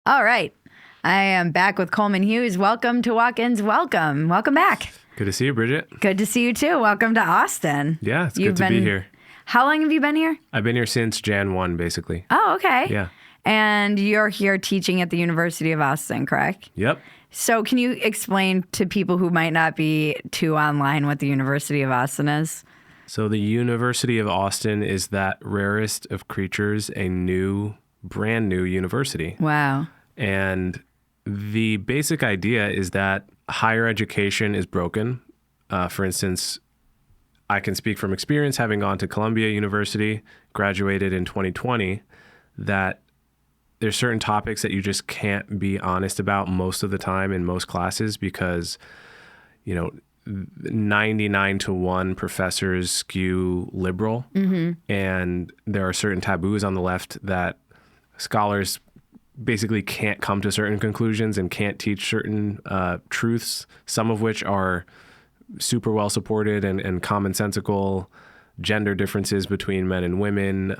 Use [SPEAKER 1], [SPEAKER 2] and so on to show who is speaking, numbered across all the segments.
[SPEAKER 1] All right. I am back with Coleman Hughes. Welcome to Walk-Ins. Welcome. Welcome back.
[SPEAKER 2] Good to see you, Bridget.
[SPEAKER 1] Good to see you too. Welcome to Austin.
[SPEAKER 2] Yeah, it's good to be here.
[SPEAKER 1] How long have you been here?
[SPEAKER 2] I've been here since Jan 1, basically.
[SPEAKER 1] Oh, okay.
[SPEAKER 2] Yeah.
[SPEAKER 1] And you're here teaching at the University of Austin, correct?
[SPEAKER 2] Yep.
[SPEAKER 1] So can you explain to people who might not be too online what the University of Austin is?
[SPEAKER 2] So the University of Austin is that rarest of creatures, a brand new university.
[SPEAKER 1] Wow.
[SPEAKER 2] And the basic idea is that higher education is broken. For instance, I can speak from experience, having gone to Columbia University, graduated in 2020, that there's certain topics that you just can't be honest about most of the time in most classes because, 99-1 professors skew liberal. Mm-hmm. And there are certain taboos on the left that scholars basically can't come to certain conclusions and can't teach certain truths, some of which are super well supported and commonsensical, gender differences between men and women,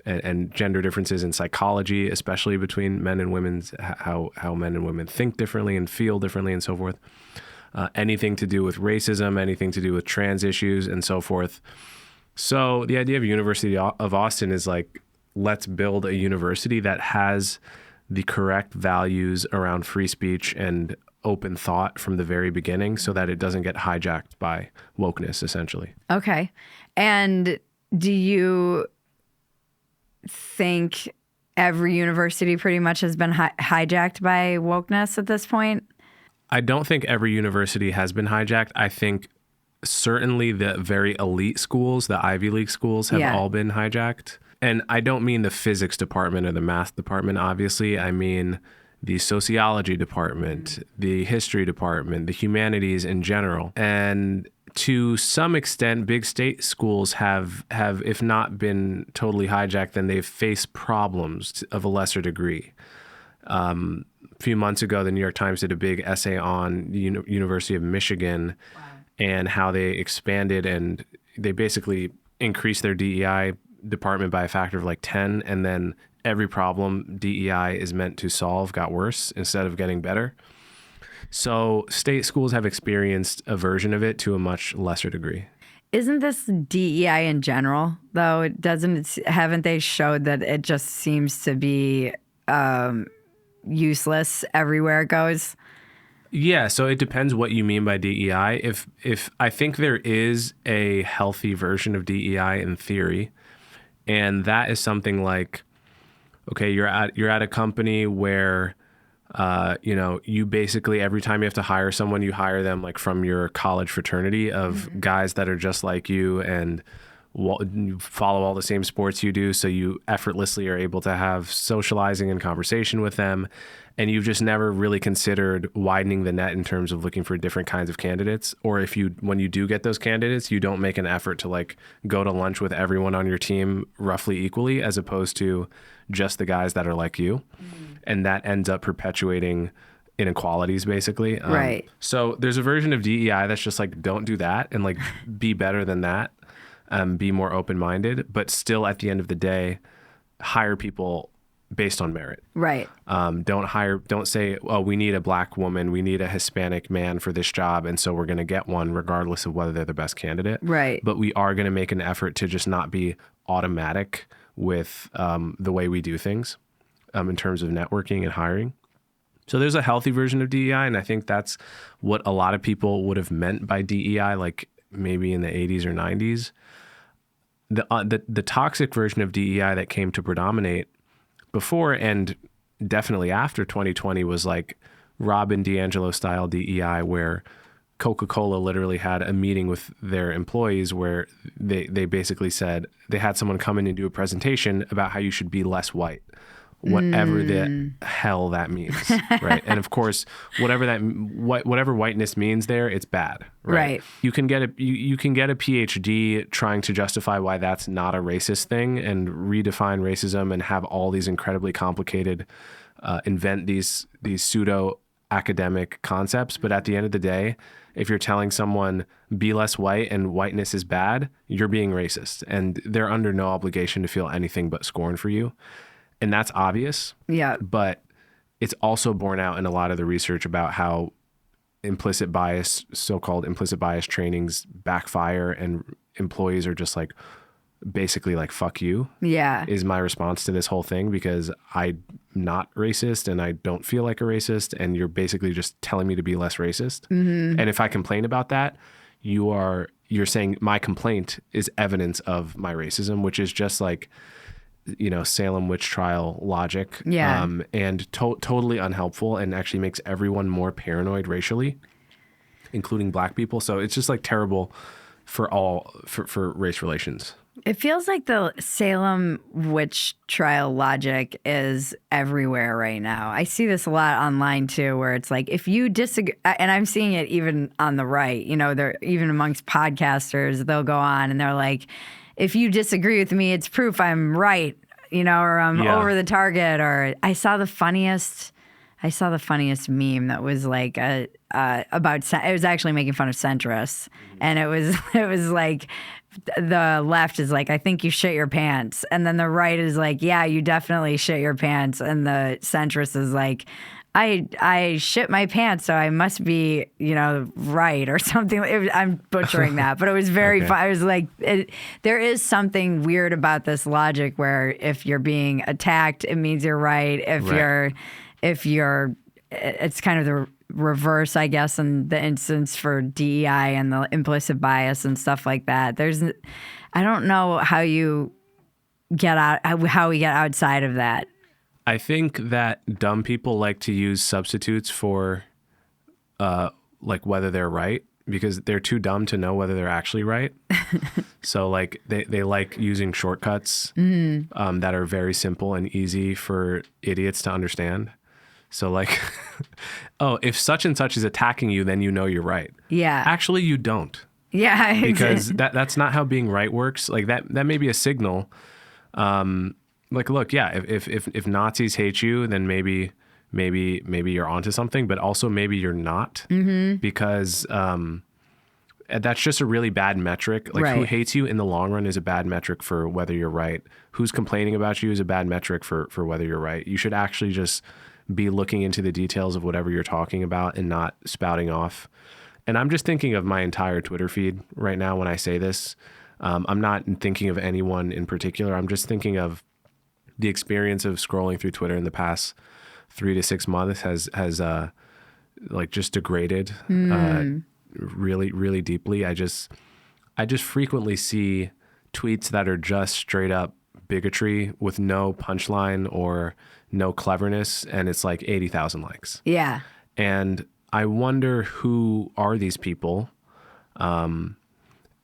[SPEAKER 2] and gender differences in psychology, especially between men and women, how men and women think differently and feel differently and so forth. Anything to do with racism, anything to do with trans issues and so forth. So the idea of University of Austin is like, let's build a university that has the correct values around free speech and open thought from the very beginning so that it doesn't get hijacked by wokeness, essentially.
[SPEAKER 1] Okay. And do you think every university pretty much has been hijacked by wokeness at this point?
[SPEAKER 2] I don't think every university has been hijacked. I think certainly the very elite schools, the Ivy League schools, have all been hijacked. And I don't mean the physics department or the math department, obviously. I mean the sociology department, the history department, the humanities in general. And to some extent, big state schools have if not been totally hijacked, then they've faced problems of a lesser degree. A few months ago, the New York Times did a big essay on the University of Michigan and how they expanded and they basically increased their DEI department by a factor of like 10, and then every problem DEI is meant to solve got worse instead of getting better. So state schools have experienced a version of it to a much lesser degree.
[SPEAKER 1] Isn't this DEI in general, though? Haven't they showed that it just seems to be useless everywhere it goes?
[SPEAKER 2] Yeah, so it depends what you mean by DEI. If I think there is a healthy version of DEI in theory, and that is something like, okay, you're at a company where, you basically every time you have to hire someone, you hire them like from your college fraternity of guys that are just like you and you follow all the same sports you do. So you effortlessly are able to have socializing and conversation with them. And you've just never really considered widening the net in terms of looking for different kinds of candidates. Or when you do get those candidates, you don't make an effort to like go to lunch with everyone on your team roughly equally, as opposed to just the guys that are like you. And that ends up perpetuating inequalities, basically.
[SPEAKER 1] Right.
[SPEAKER 2] So there's a version of DEI that's just like, don't do that and like be better than that. Be more open-minded, but still at the end of the day, hire people based on merit.
[SPEAKER 1] Right.
[SPEAKER 2] Don't say, oh, we need a black woman, we need a Hispanic man for this job, and so we're going to get one regardless of whether they're the best candidate.
[SPEAKER 1] Right.
[SPEAKER 2] But we are going to make an effort to just not be automatic with the way we do things in terms of networking and hiring. So there's a healthy version of DEI, and I think that's what a lot of people would have meant by DEI, like maybe in the 80s or 90s. The toxic version of DEI that came to predominate before and definitely after 2020 was like Robin DiAngelo style DEI, where Coca-Cola literally had a meeting with their employees where they basically said they had someone come in and do a presentation about how you should be less white, whatever the hell that means, right? And of course, whatever whiteness means there, it's bad, right? You can get a PhD trying to justify why that's not a racist thing and redefine racism and have all these incredibly complicated, invent these pseudo academic concepts. But at the end of the day, if you're telling someone be less white and whiteness is bad, you're being racist, and they're under no obligation to feel anything but scorn for you. And that's obvious.
[SPEAKER 1] Yeah.
[SPEAKER 2] But it's also borne out in a lot of the research about how implicit bias, so-called implicit bias trainings backfire, and employees are just like, basically like, fuck you.
[SPEAKER 1] Yeah.
[SPEAKER 2] Is my response to this whole thing, because I'm not racist and I don't feel like a racist, and you're basically just telling me to be less racist.
[SPEAKER 1] Mm-hmm.
[SPEAKER 2] And if I complain about that, you're saying my complaint is evidence of my racism, which is just like, Salem witch trial logic.
[SPEAKER 1] Yeah.
[SPEAKER 2] And totally unhelpful, and actually makes everyone more paranoid racially, including Black people. So it's just like terrible for race relations.
[SPEAKER 1] It feels like the Salem witch trial logic is everywhere right now. I see this a lot online too, where it's like, if you disagree, and I'm seeing it even on the right, they're even amongst podcasters, they'll go on and they're like, if you disagree with me, it's proof I'm right, or I'm over the target. Or I saw the funniest meme that was like about, it was actually making fun of centrists. And it was like, the left is like, I think you shit your pants. And then the right is like, yeah, you definitely shit your pants. And the centrist is like, I shit my pants, so I must be, right or something. I'm butchering that, but it was very fun. I was like, there is something weird about this logic where if you're being attacked, it means you're right. If you're, it's kind of the reverse, I guess, in the instance for DEI and the implicit bias and stuff like that. I don't know how we get outside of that.
[SPEAKER 2] I think that dumb people like to use substitutes for, like, whether they're right, because they're too dumb to know whether they're actually right. So like they like using shortcuts that are very simple and easy for idiots to understand. So like, oh, if such and such is attacking you, then you're right. Yeah. Actually, you don't.
[SPEAKER 1] Yeah.
[SPEAKER 2] Because that's not how being right works. Like that may be a signal. Like, look, yeah, if Nazis hate you, then maybe you're onto something, but also maybe you're not, because that's just a really bad metric. Like, who hates you in the long run is a bad metric for whether you're right. Who's complaining about you is a bad metric for whether you're right. You should actually just be looking into the details of whatever you're talking about and not spouting off. And I'm just thinking of my entire Twitter feed right now when I say this. I'm not thinking of anyone in particular. I'm just thinking of the experience of scrolling through Twitter in the past 3 to 6 months has like just degraded really, really deeply. I just frequently see tweets that are just straight up bigotry with no punchline or no cleverness, and it's like 80,000 likes.
[SPEAKER 1] Yeah.
[SPEAKER 2] And I wonder, who are these people? And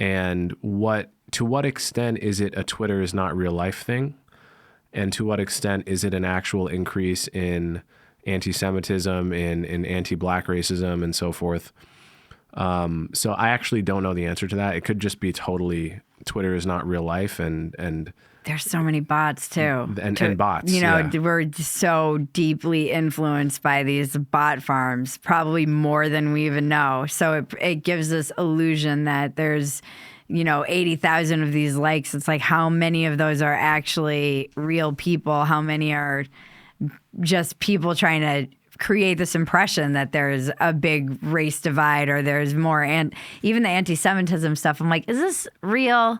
[SPEAKER 2] to what extent is it a Twitter is not real life thing? And to what extent is it an actual increase in anti-Semitism, in anti-Black racism, and so forth? So I actually don't know the answer to that. It could just be totally Twitter is not real life, and
[SPEAKER 1] there's so many bots too.
[SPEAKER 2] And bots.
[SPEAKER 1] We're so deeply influenced by these bot farms, probably more than we even know. So it gives us illusion that there's 80,000 of these likes. It's like, how many of those are actually real people? How many are just people trying to create this impression that there's a big race divide, or there's more, and even the anti-Semitism stuff? I'm like, is this real?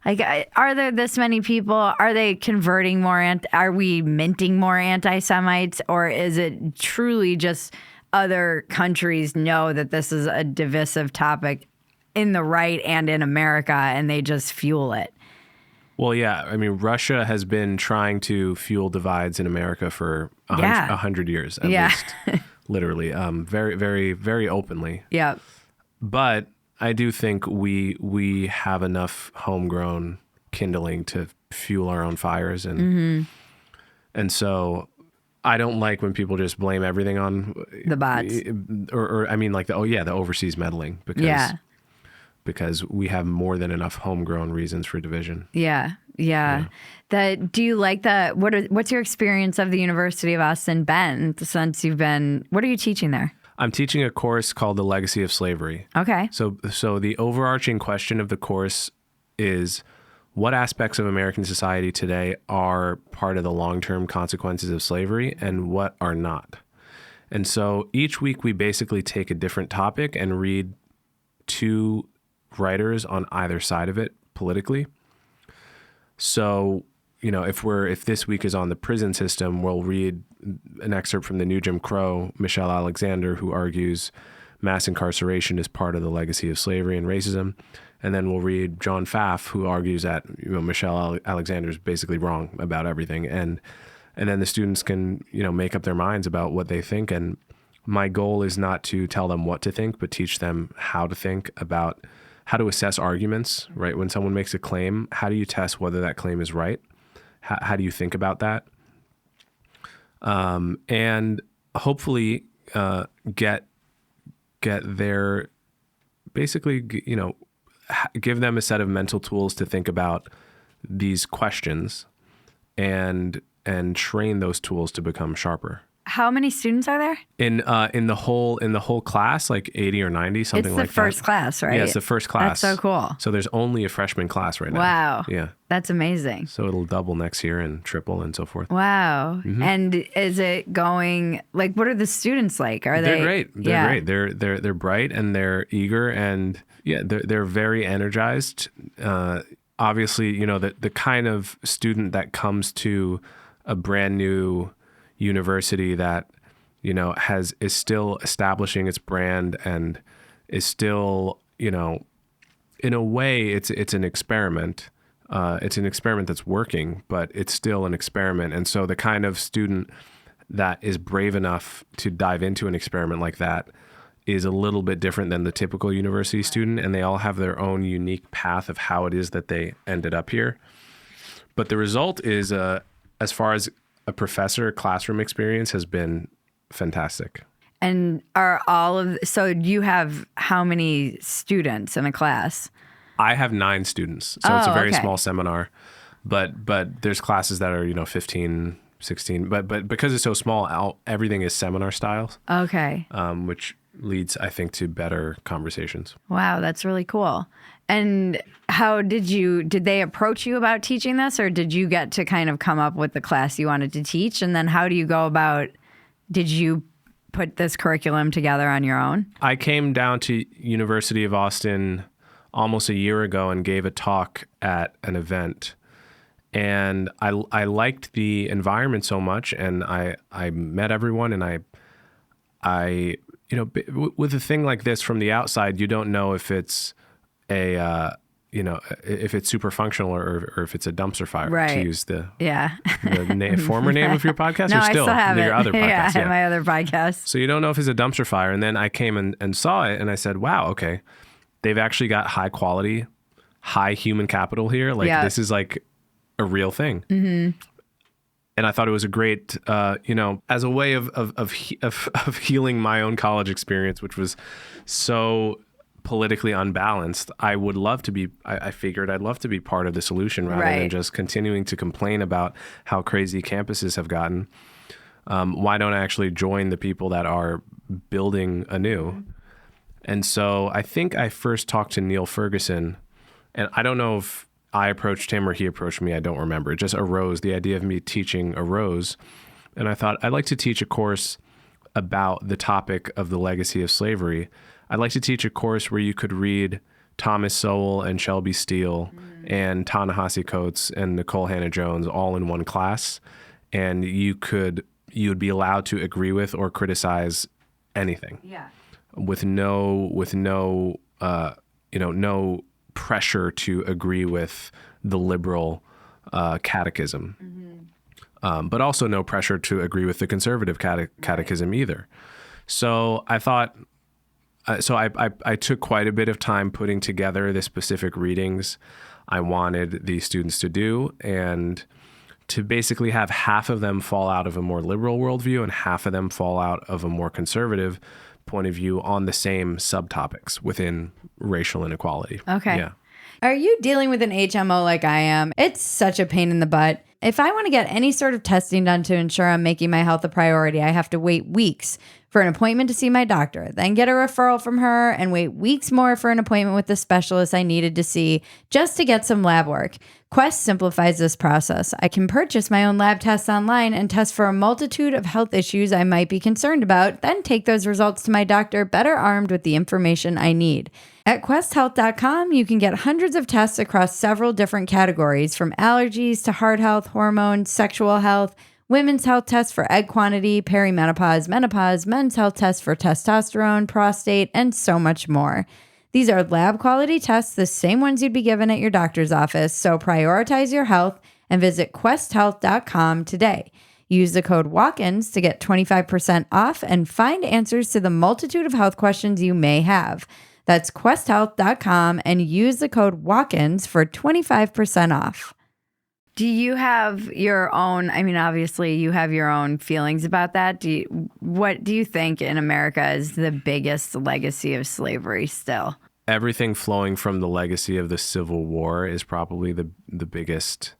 [SPEAKER 1] Like, are there this many people? Are they converting more? Are we minting more anti-Semites? Or is it truly just other countries know that this is a divisive topic in the right and in America, and they just fuel it?
[SPEAKER 2] Well, yeah. I mean, Russia has been trying to fuel divides in America for 100 years at least, literally, very, very, very openly.
[SPEAKER 1] Yeah.
[SPEAKER 2] But I do think we have enough homegrown kindling to fuel our own fires, and so I don't like when people just blame everything on
[SPEAKER 1] the bots,
[SPEAKER 2] or I mean, like the overseas meddling, because we have more than enough homegrown reasons for division. Yeah.
[SPEAKER 1] Do you like that? What's your experience of the University of Austin been since you've been? What are you teaching there?
[SPEAKER 2] I'm teaching a course called The Legacy of Slavery.
[SPEAKER 1] Okay.
[SPEAKER 2] So the overarching question of the course is, what aspects of American society today are part of the long-term consequences of slavery and what are not. And so each week we basically take a different topic and read two writers on either side of it politically. So, if this week is on the prison system, we'll read an excerpt from The New Jim Crow, Michelle Alexander, who argues mass incarceration is part of the legacy of slavery and racism. And then we'll read John Pfaff, who argues that Michelle Alexander is basically wrong about everything. And then the students can make up their minds about what they think. And my goal is not to tell them what to think, but teach them how to think about how to assess arguments. Right? When someone makes a claim, how do you test whether that claim is right? How do you think about that? And hopefully get their basically give them a set of mental tools to think about these questions and train those tools to become sharper.
[SPEAKER 1] How many students are there?
[SPEAKER 2] In the whole class, like 80 or 90, something like that.
[SPEAKER 1] It's the first class, right?
[SPEAKER 2] Yeah, it's the first class.
[SPEAKER 1] That's so cool.
[SPEAKER 2] So there's only a freshman class right now.
[SPEAKER 1] Wow.
[SPEAKER 2] Yeah.
[SPEAKER 1] That's amazing.
[SPEAKER 2] So it'll double next year and triple and so forth.
[SPEAKER 1] Wow. Mm-hmm. And is it going, what are the students like? Are
[SPEAKER 2] they're
[SPEAKER 1] they
[SPEAKER 2] great. They're great. They're bright and they're eager and they're very energized. Obviously, the kind of student that comes to a brand new university that is still establishing its brand and is still in a way it's an experiment. It's an experiment that's working, but it's still an experiment. And so the kind of student that is brave enough to dive into an experiment like that is a little bit different than the typical university student, and they all have their own unique path of how it is that they ended up here. But the result is, as far as a professor classroom experience, has been fantastic.
[SPEAKER 1] And so you have how many students in a class?
[SPEAKER 2] I have 9 students. So it's a very small seminar, but there's classes that are, 15, 16, but because it's so small, everything is seminar styles.
[SPEAKER 1] Okay.
[SPEAKER 2] Which leads, I think, to better conversations.
[SPEAKER 1] Wow, that's really cool. And how did they approach you about teaching this, or did you get to kind of come up with the class you wanted to teach? And then how do you go about, did you put this curriculum together on your own?
[SPEAKER 2] I came down to University of Austin almost a year ago and gave a talk at an event. And I liked the environment so much, and I met everyone, and I with a thing like this from the outside, you don't know if it's if it's super functional or if it's a dumpster fire,
[SPEAKER 1] right,
[SPEAKER 2] to use the
[SPEAKER 1] former
[SPEAKER 2] name of your podcast.
[SPEAKER 1] No,
[SPEAKER 2] or still
[SPEAKER 1] I still have
[SPEAKER 2] your
[SPEAKER 1] it.
[SPEAKER 2] Other podcast.
[SPEAKER 1] Yeah, my other podcast.
[SPEAKER 2] So you don't know if it's a dumpster fire. And then I came and saw it, and I said, wow, okay, they've actually got high quality, high human capital here. This is like a real thing. Mm-hmm. And I thought it was a great, as a way of healing my own college experience, which was so politically unbalanced. I figured I'd love to be part of the solution rather than just continuing to complain about how crazy campuses have gotten. Why don't I actually join the people that are building anew? Mm-hmm. And so I think I first talked to Neil Ferguson, and I don't know if I approached him or he approached me. I don't remember. It just arose. The idea of me teaching arose. And I thought, I'd like to teach a course about the topic of the legacy of slavery. I'd like to teach a course where you could read Thomas Sowell and Shelby Steele and Ta-Nehisi Coates and Nicole Hannah-Jones all in one class. And you would be allowed to agree with or criticize anything. Yeah. With no pressure to agree with the liberal catechism, but also no pressure to agree with the conservative catechism either. So I thought, I took quite a bit of time putting together the specific readings I wanted the students to do, and to basically have half of them fall out of a more liberal worldview and half of them fall out of a more conservative point of view on the same subtopics within racial inequality.
[SPEAKER 1] Okay.
[SPEAKER 2] Yeah.
[SPEAKER 1] Are you dealing with an HMO like I am? It's such a pain in the butt. If I want to get any sort of testing done to ensure I'm making my health a priority, I have to wait weeks for an appointment to see my doctor, then get a referral from her and wait weeks more for an appointment with the specialist I needed to see just to get some lab work. Quest simplifies this process. I can purchase my own lab tests online and test for a multitude of health issues I might be concerned about, then take those results to my doctor better armed with the information I need. At questhealth.com, you can get hundreds of tests across several different categories, from allergies to heart health, hormones, sexual health, women's health tests for egg quantity, perimenopause, menopause, men's health tests for testosterone, prostate, and so much more. These are lab quality tests, the same ones you'd be given at your doctor's office, so prioritize your health and visit questhealth.com today. Use the code WALK-INS to get 25% off and find answers to the multitude of health questions you may have. That's questhealth.com and use the code WALK-INS for 25% off. Do you have your own, I mean, obviously you have your own feelings about that. What do you think in America is the biggest legacy of slavery still?
[SPEAKER 2] Everything flowing from the legacy of the Civil War is probably the biggest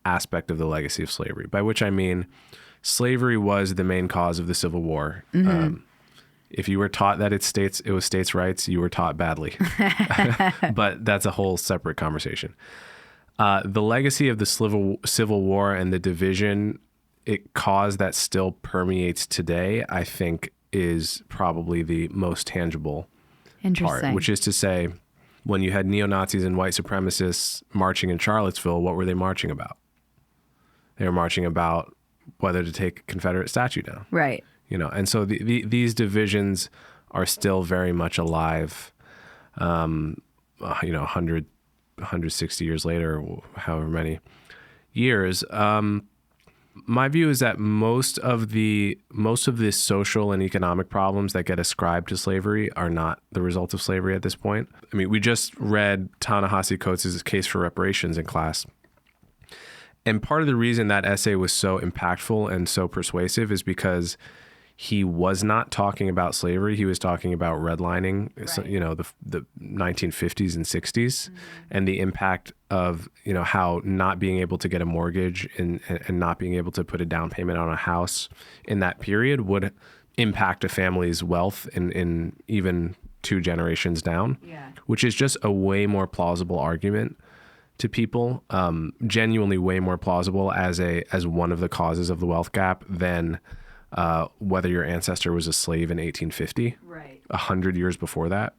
[SPEAKER 2] aspect of the legacy of slavery, by which I mean slavery was the main cause of the Civil War. Mm-hmm. If you were taught that it was states' rights, you were taught badly. But that's a whole separate conversation. The legacy of the Civil War and the division it caused that still permeates today, I think, is probably the most tangible part, which is to say, when you had neo-Nazis and white supremacists marching in Charlottesville, what were they marching about? They were marching about whether to take a Confederate statue down.
[SPEAKER 1] Right.
[SPEAKER 2] And so these divisions are still very much alive, 160 years later, or however many years. My view is that most of the social and economic problems that get ascribed to slavery are not the result of slavery at this point. I mean, we just read Ta-Nehisi Coates' Case for Reparations in class. And part of the reason that essay was so impactful and so persuasive is because he was not talking about slavery. He was talking about redlining, right. So, the 1950s and 60s, and the impact of, how not being able to get a mortgage and not being able to put a down payment on a house in that period would impact a family's wealth in even 2 generations down, which is just a way more plausible argument to people, genuinely way more plausible as one of the causes of the wealth gap than whether your ancestor was a slave in 1850, right? 100 years before that,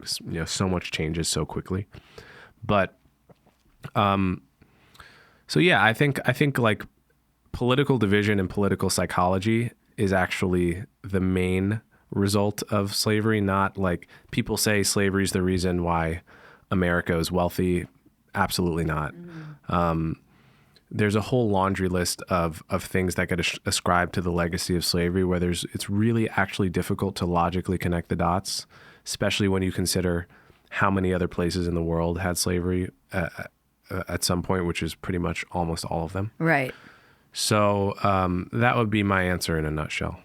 [SPEAKER 2] so much changes so quickly. But, so yeah, I think like political division and political psychology is actually the main result of slavery. Not like people say slavery is the reason why America is wealthy. Absolutely not. Mm-hmm. There's a whole laundry list of things that get ascribed to the legacy of slavery where it's really actually difficult to logically connect the dots, especially when you consider how many other places in the world had slavery at some point, which is pretty much almost all of them.
[SPEAKER 1] Right.
[SPEAKER 2] So that would be my answer in a nutshell.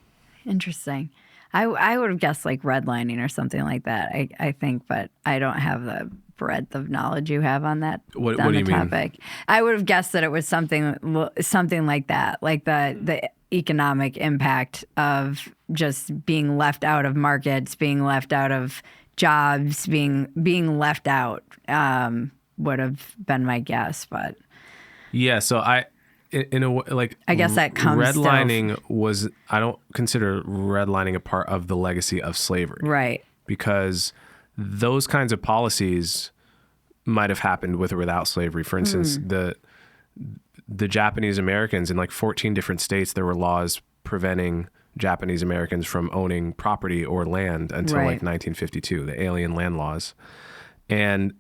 [SPEAKER 1] Interesting. I would have guessed like redlining or something like that, I think, but I don't have the breadth of knowledge you have on that
[SPEAKER 2] what do you
[SPEAKER 1] topic. Mean? I would have guessed that it was something like that, like the economic impact of just being left out of markets, being left out of jobs, being left out would have been my guess. But
[SPEAKER 2] yeah, so in a way, like,
[SPEAKER 1] I guess that comes
[SPEAKER 2] redlining was, I don't consider redlining a part of the legacy of slavery,
[SPEAKER 1] right? Because
[SPEAKER 2] those kinds of policies might have happened with or without slavery. For instance, the Japanese Americans in like 14 different states, there were laws preventing Japanese Americans from owning property or land until like 1952, the alien land laws. And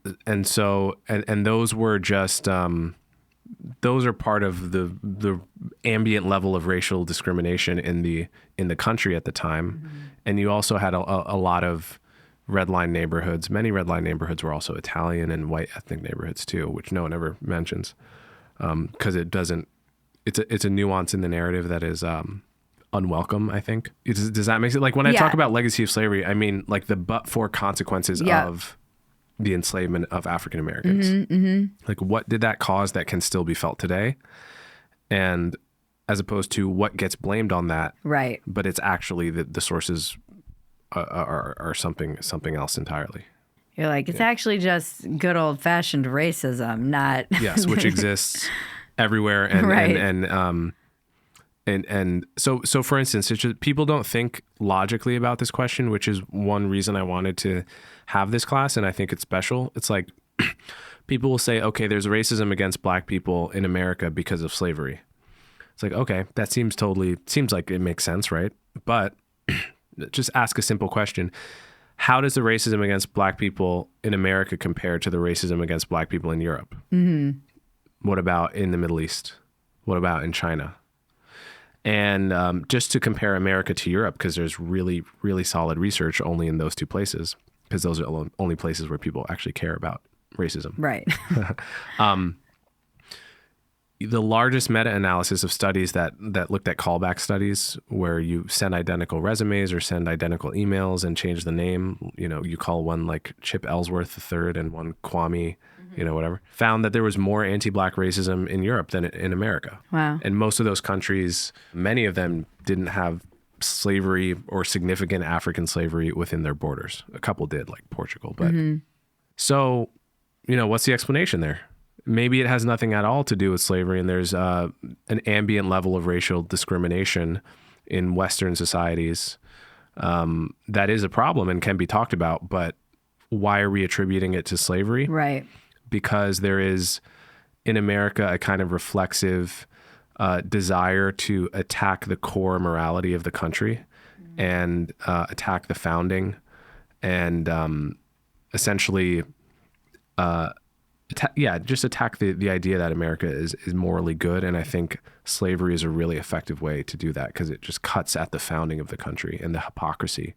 [SPEAKER 2] so those were just, those are part of the ambient level of racial discrimination in the country at the time. Mm-hmm. And you also had a lot of red line neighborhoods. Many red line neighborhoods were also Italian and white ethnic neighborhoods too, which no one ever mentions, because it's a nuance in the narrative that is unwelcome, I think. Does that make sense? Like when I talk about legacy of slavery, I mean like the but-for consequences of the enslavement of African Americans. Mm-hmm, mm-hmm. Like what did that cause that can still be felt today? And as opposed to what gets blamed on that.
[SPEAKER 1] Right.
[SPEAKER 2] But it's actually the sources are something else entirely.
[SPEAKER 1] You're like, it's actually just good old fashioned racism, not
[SPEAKER 2] Yes, which exists everywhere, and
[SPEAKER 1] Right.
[SPEAKER 2] and so for instance, it's just, people don't think logically about this question, which is one reason I wanted to have this class, and I think it's special. It's like people will say, okay, there's racism against black people in America because of slavery. It's like, okay, that seems like it makes sense, right? But just ask a simple question. How does the racism against black people in America compare to the racism against black people in Europe? Mm-hmm. What about in the Middle East? What about in China? And just to compare America to Europe, because there's really, really solid research only in those two places, because those are the only places where people actually care about racism.
[SPEAKER 1] Right.
[SPEAKER 2] The largest meta-analysis of studies that looked at callback studies, where you send identical resumes or send identical emails and change the name, you call one like Chip Ellsworth III and one Kwame, whatever, found that there was more anti-black racism in Europe than in America.
[SPEAKER 1] Wow.
[SPEAKER 2] And most of those countries, many of them didn't have slavery or significant African slavery within their borders. A couple did, like Portugal. But so, what's the explanation there? Maybe it has nothing at all to do with slavery, and there's an ambient level of racial discrimination in Western societies that is a problem and can be talked about. But why are we attributing it to slavery?
[SPEAKER 1] Right.
[SPEAKER 2] Because there is, in America, a kind of reflexive desire to attack the core morality of the country and attack the founding and essentially... just attack the idea that America is morally good. And I think slavery is a really effective way to do that, because it just cuts at the founding of the country and the hypocrisy.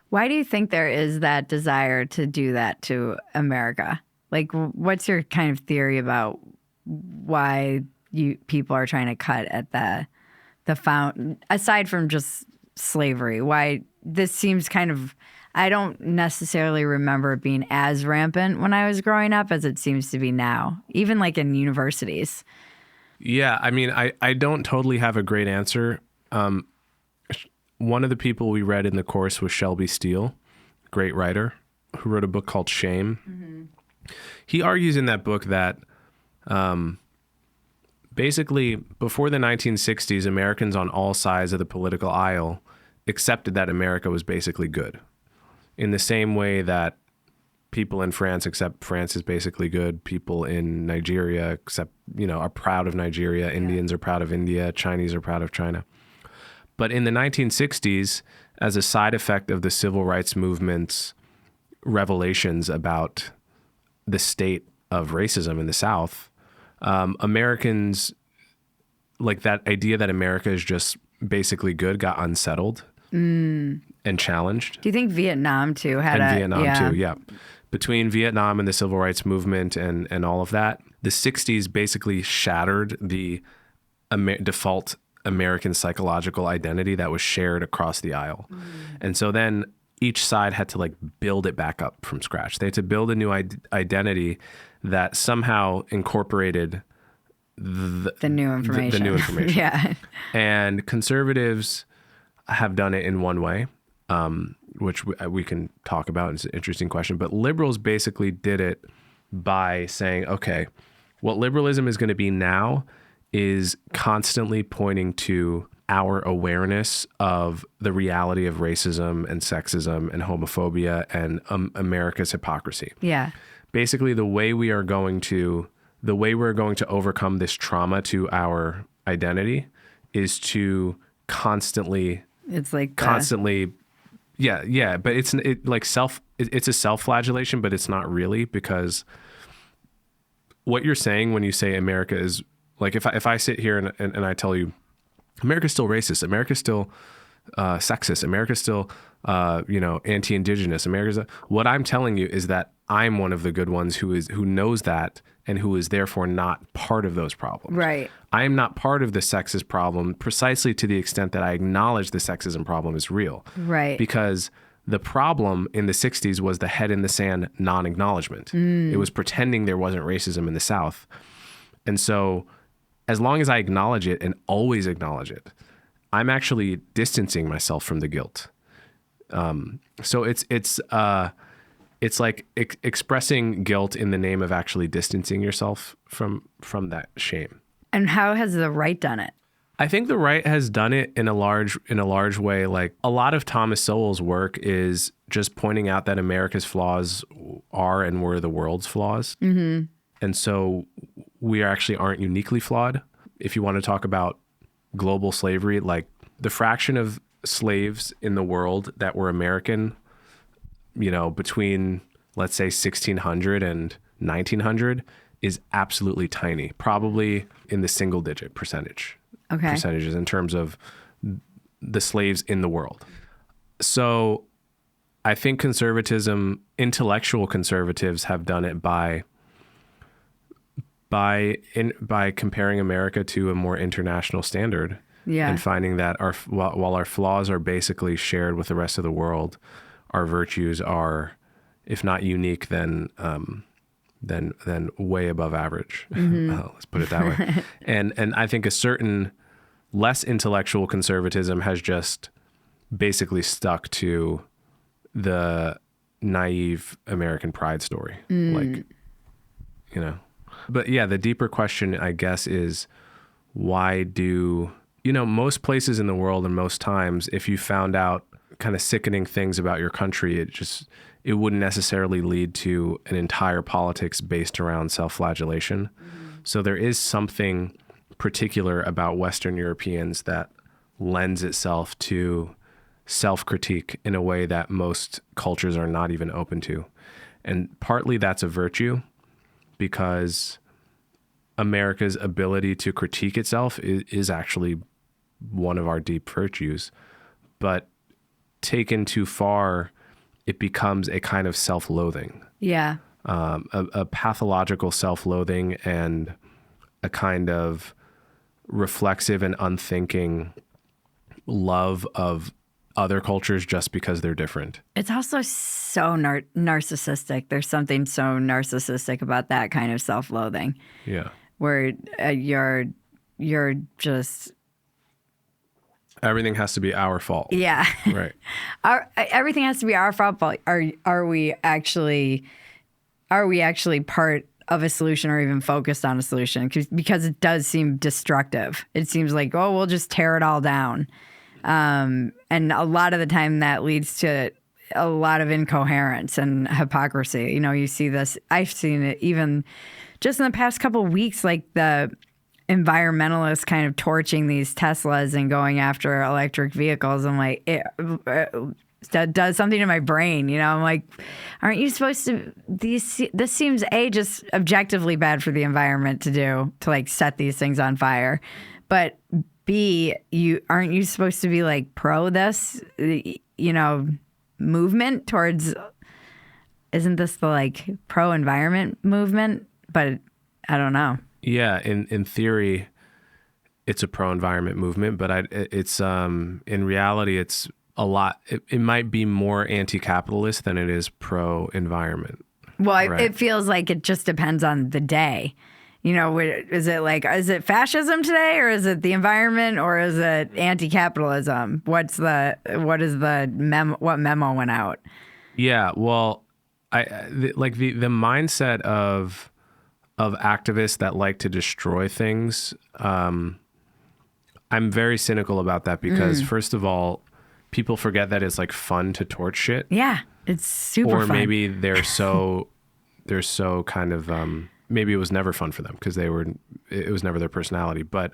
[SPEAKER 1] Why do you think there is that desire to do that to America? Like, what's your kind of theory about why people are trying to cut at the found, aside from just slavery? Why this seems kind of... I don't necessarily remember it being as rampant when I was growing up as it seems to be now, even like in universities.
[SPEAKER 2] Yeah, I mean, I don't totally have a great answer. One of the people we read in the course was Shelby Steele, great writer, who wrote a book called Shame. Mm-hmm. He argues in that book that basically before the 1960s, Americans on all sides of the political aisle accepted that America was basically good. In the same way that people in France accept France is basically good, people in Nigeria accept, are proud of Nigeria, Indians are proud of India, Chinese are proud of China. But in the 1960s, as a side effect of the civil rights movement's revelations about the state of racism in the South, Americans, like that idea that America is just basically good, got unsettled. And challenged.
[SPEAKER 1] Do you think Vietnam too had
[SPEAKER 2] yeah. Between Vietnam and the civil rights movement and all of that, the 60s basically shattered the default American psychological identity that was shared across the aisle. And so then each side had to build it back up from scratch. They had to build a new identity that somehow incorporated the new information. The new information.
[SPEAKER 1] Yeah.
[SPEAKER 2] And conservatives have done it in one way, which we can talk about. It's an interesting question. But liberals basically did it by saying, okay, what liberalism is going to be now is constantly pointing to our awareness of the reality of racism and sexism and homophobia and America's hypocrisy.
[SPEAKER 1] Yeah.
[SPEAKER 2] Basically, the way we're going to overcome this trauma to our identity is to constantly...
[SPEAKER 1] It's like
[SPEAKER 2] yeah, but it's a self-flagellation, but it's not really, because what you're saying when you say America is like, if I sit here and I tell you America's still racist, America's still sexist, America's still anti-indigenous, what I'm telling you is that I'm one of the good ones who knows that and who is therefore not part of those problems.
[SPEAKER 1] Right.
[SPEAKER 2] I am not part of the sexist problem precisely to the extent that I acknowledge the sexism problem is real.
[SPEAKER 1] Right.
[SPEAKER 2] Because the problem in the 60s was the head in the sand non-acknowledgement. It was pretending there wasn't racism in the South. And so as long as I acknowledge it and always acknowledge it, I'm actually distancing myself from the guilt. So it's like expressing guilt in the name of actually distancing yourself from that shame.
[SPEAKER 1] And how has the right done it?
[SPEAKER 2] I think the right has done it in a large way. Like a lot of Thomas Sowell's work is just pointing out that America's flaws are and were the world's flaws. Mm-hmm. And so we actually aren't uniquely flawed. If you want to talk about global slavery, like the fraction of slaves in the world that were American, between, let's say, 1600 and 1900 is absolutely tiny, probably in the single digit percentages in terms of the slaves in the world. So I think intellectual conservatives have done it by comparing America to a more international standard.
[SPEAKER 1] Yeah.
[SPEAKER 2] And finding that while our flaws are basically shared with the rest of the world, our virtues are, if not unique, then way above average. Mm-hmm. Let's put it that way. And I think a certain less intellectual conservatism has just basically stuck to the naive American pride story. But yeah, the deeper question, I guess, is why do, most places in the world and most times, if you found out kind of sickening things about your country, it wouldn't necessarily lead to an entire politics based around self-flagellation. Mm-hmm. So there is something particular about Western Europeans that lends itself to self-critique in a way that most cultures are not even open to. And partly that's a virtue, because America's ability to critique itself is actually one of our deep virtues. But taken too far, it becomes a kind of self-loathing.
[SPEAKER 1] Yeah.
[SPEAKER 2] A pathological self-loathing and a kind of reflexive and unthinking love of other cultures just because they're different.
[SPEAKER 1] It's also so narcissistic. There's something so narcissistic about that kind of self-loathing.
[SPEAKER 2] Yeah.
[SPEAKER 1] Where you're just...
[SPEAKER 2] Everything has to be our fault.
[SPEAKER 1] Yeah.
[SPEAKER 2] Right.
[SPEAKER 1] Everything has to be our fault. Are we actually part of a solution or even focused on a solution? Because it does seem destructive. It seems like, we'll just tear it all down. And a lot of the time that leads to a lot of incoherence and hypocrisy. You see this. I've seen it even just in the past couple of weeks, like the environmentalists kind of torching these Teslas and going after electric vehicles. I'm like, that does something to my brain. I'm like, aren't you supposed to? This seems just objectively bad for the environment to do, to like set these things on fire, but B, aren't you supposed to be like pro this, movement towards? Isn't this the like pro environment movement? But I don't know.
[SPEAKER 2] Yeah, in theory, it's a pro-environment movement, but it's in reality, it's a lot. It might be more anti-capitalist than it is pro-environment.
[SPEAKER 1] Well,
[SPEAKER 2] right?
[SPEAKER 1] It feels like it just depends on the day. Is it fascism today, or is it the environment, or is it anti-capitalism? What memo went out? Yeah,
[SPEAKER 2] well, the mindset of activists that like to destroy things, I'm very cynical about that because first of all, people forget that it's like fun to torch shit.
[SPEAKER 1] Yeah, it's super fun.
[SPEAKER 2] Or maybe they're so kind of maybe it was never fun for them because it was never their personality. But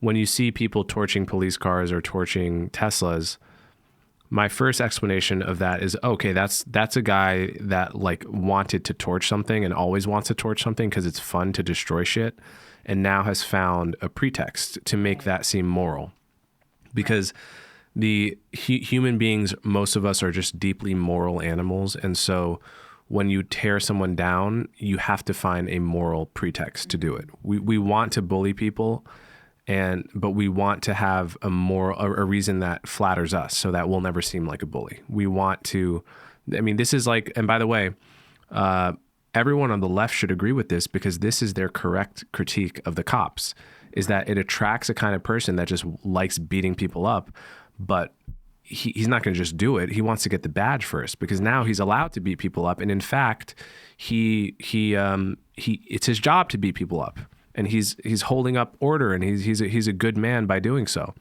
[SPEAKER 2] when you see people torching police cars or torching Teslas, my first explanation of that is, okay, that's a guy that like wanted to torch something and always wants to torch something because it's fun to destroy shit, and now has found a pretext to make that seem moral. Because the human beings, most of us are just deeply moral animals, and so when you tear someone down, you have to find a moral pretext to do it. We want to bully people, but we want to have a reason that flatters us so that we'll never seem like a bully. We want to, this is like, and by the way, everyone on the left should agree with this because this is their correct critique of the cops, is that it attracts a kind of person that just likes beating people up. But he's not going to just do it. He wants to get the badge first, because now he's allowed to beat people up. And in fact, it's his job to beat people up, and he's holding up order, and he's a good man by doing so.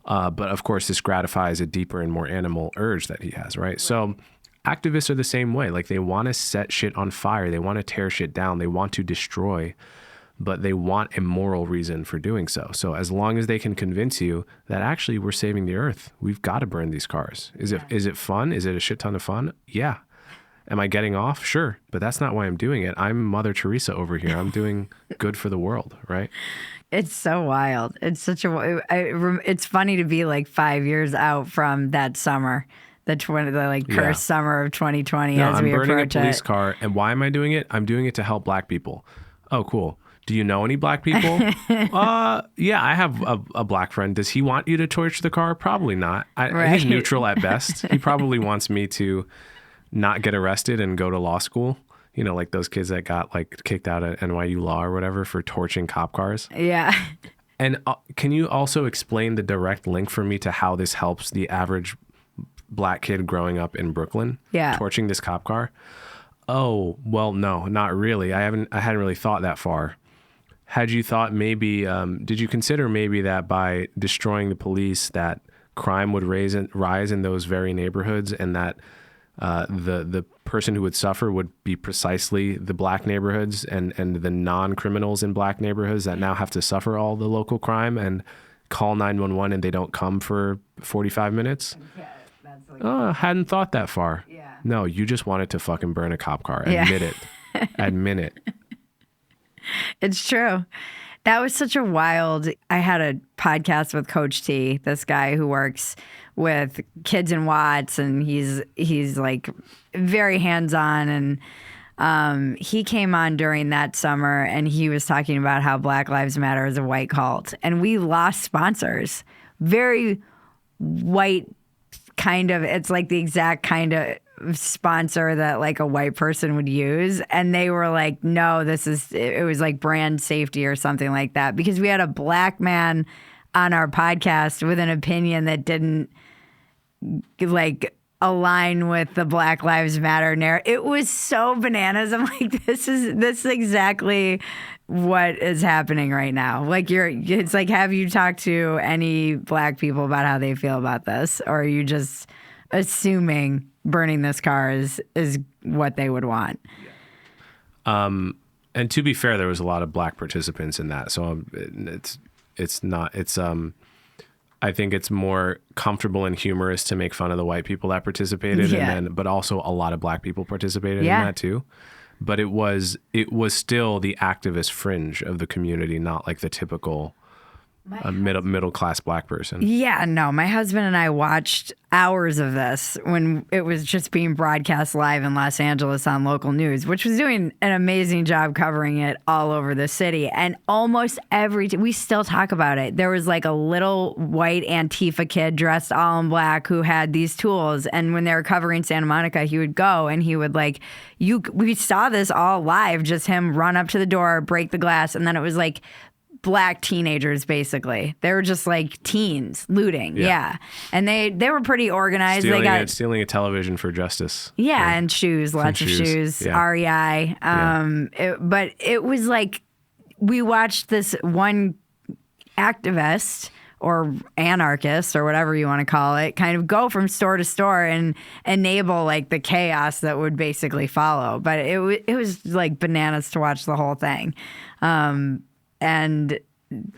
[SPEAKER 2] But of course, this gratifies a deeper and more animal urge that he has, right? So activists are the same way. Like, they want to set shit on fire. They want to tear shit down. They want to destroy, but they want a moral reason for doing so. So as long as they can convince you that actually we're saving the earth, we've got to burn these cars. Is it fun? Is it a shit ton of fun? Yeah. Am I getting off? Sure. But that's not why I'm doing it. I'm Mother Teresa over here. I'm doing good for the world, right?
[SPEAKER 1] It's so wild. It's it's funny to be like 5 years out from that summer, the cursed summer of 2020
[SPEAKER 2] No,
[SPEAKER 1] as we approach it.
[SPEAKER 2] I'm burning a police car. And why am I doing it? I'm doing it to help black people. Oh, cool. Do you know any black people? Yeah, I have a black friend. Does he want you to torch the car? Probably not. He's neutral at best. He probably wants me to not get arrested and go to law school. You know, like those kids that got like kicked out at NYU Law or whatever for torching cop cars.
[SPEAKER 1] Yeah.
[SPEAKER 2] And can you also explain the direct link for me to how this helps the average black kid growing up in Brooklyn?
[SPEAKER 1] Yeah.
[SPEAKER 2] Torching this cop car? Oh, well, no, not really. I hadn't really thought that far. Had you thought maybe, did you consider maybe that by destroying the police, that crime would rise in those very neighborhoods, and that the person who would suffer would be precisely the black neighborhoods and the non-criminals in black neighborhoods that now have to suffer all the local crime and call 911 and they don't come for 45 minutes? Yeah, that's like... Oh, hadn't thought that far. Yeah. No, you just wanted to fucking burn a cop car. Admit it. Admit it.
[SPEAKER 1] It's true. That was such a wild... I had a podcast with Coach T, this guy who works with kids in Watts, and he's like very hands-on, and he came on during that summer, and he was talking about how Black Lives Matter is a white cult, and we lost sponsors. Very white kind of... It's like the exact kind of sponsor that like a white person would use, and they were like, no, it was like brand safety or something like that, because we had a black man on our podcast with an opinion that didn't like align with the Black Lives Matter narrative. It was so bananas. I'm like, this is exactly what is happening right now. Like, it's like, have you talked to any black people about how they feel about this, or are you just assuming burning this car is what they would want?
[SPEAKER 2] And to be fair, there was a lot of black participants in that, so I think it's more comfortable and humorous to make fun of the white people that participated, but also a lot of black people participated in that too. But it was still the activist fringe of the community, not like the typical middle class black person.
[SPEAKER 1] Yeah, no, my husband and I watched hours of this when it was just being broadcast live in Los Angeles on local news, which was doing an amazing job covering it all over the city. And almost we still talk about it. There was like a little white Antifa kid dressed all in black who had these tools. And when they were covering Santa Monica, he would go and he would like, we saw this all live, just him run up to the door, break the glass. And then it was like black teenagers, basically. They were just like teens looting. Yeah. And they were pretty organized.
[SPEAKER 2] Stealing a television for justice.
[SPEAKER 1] Yeah. And shoes, lots of shoes. Yeah. REI. But it was like, we watched this one activist or anarchist or whatever you want to call it kind of go from store to store and enable like the chaos that would basically follow. But it was like bananas to watch the whole thing. And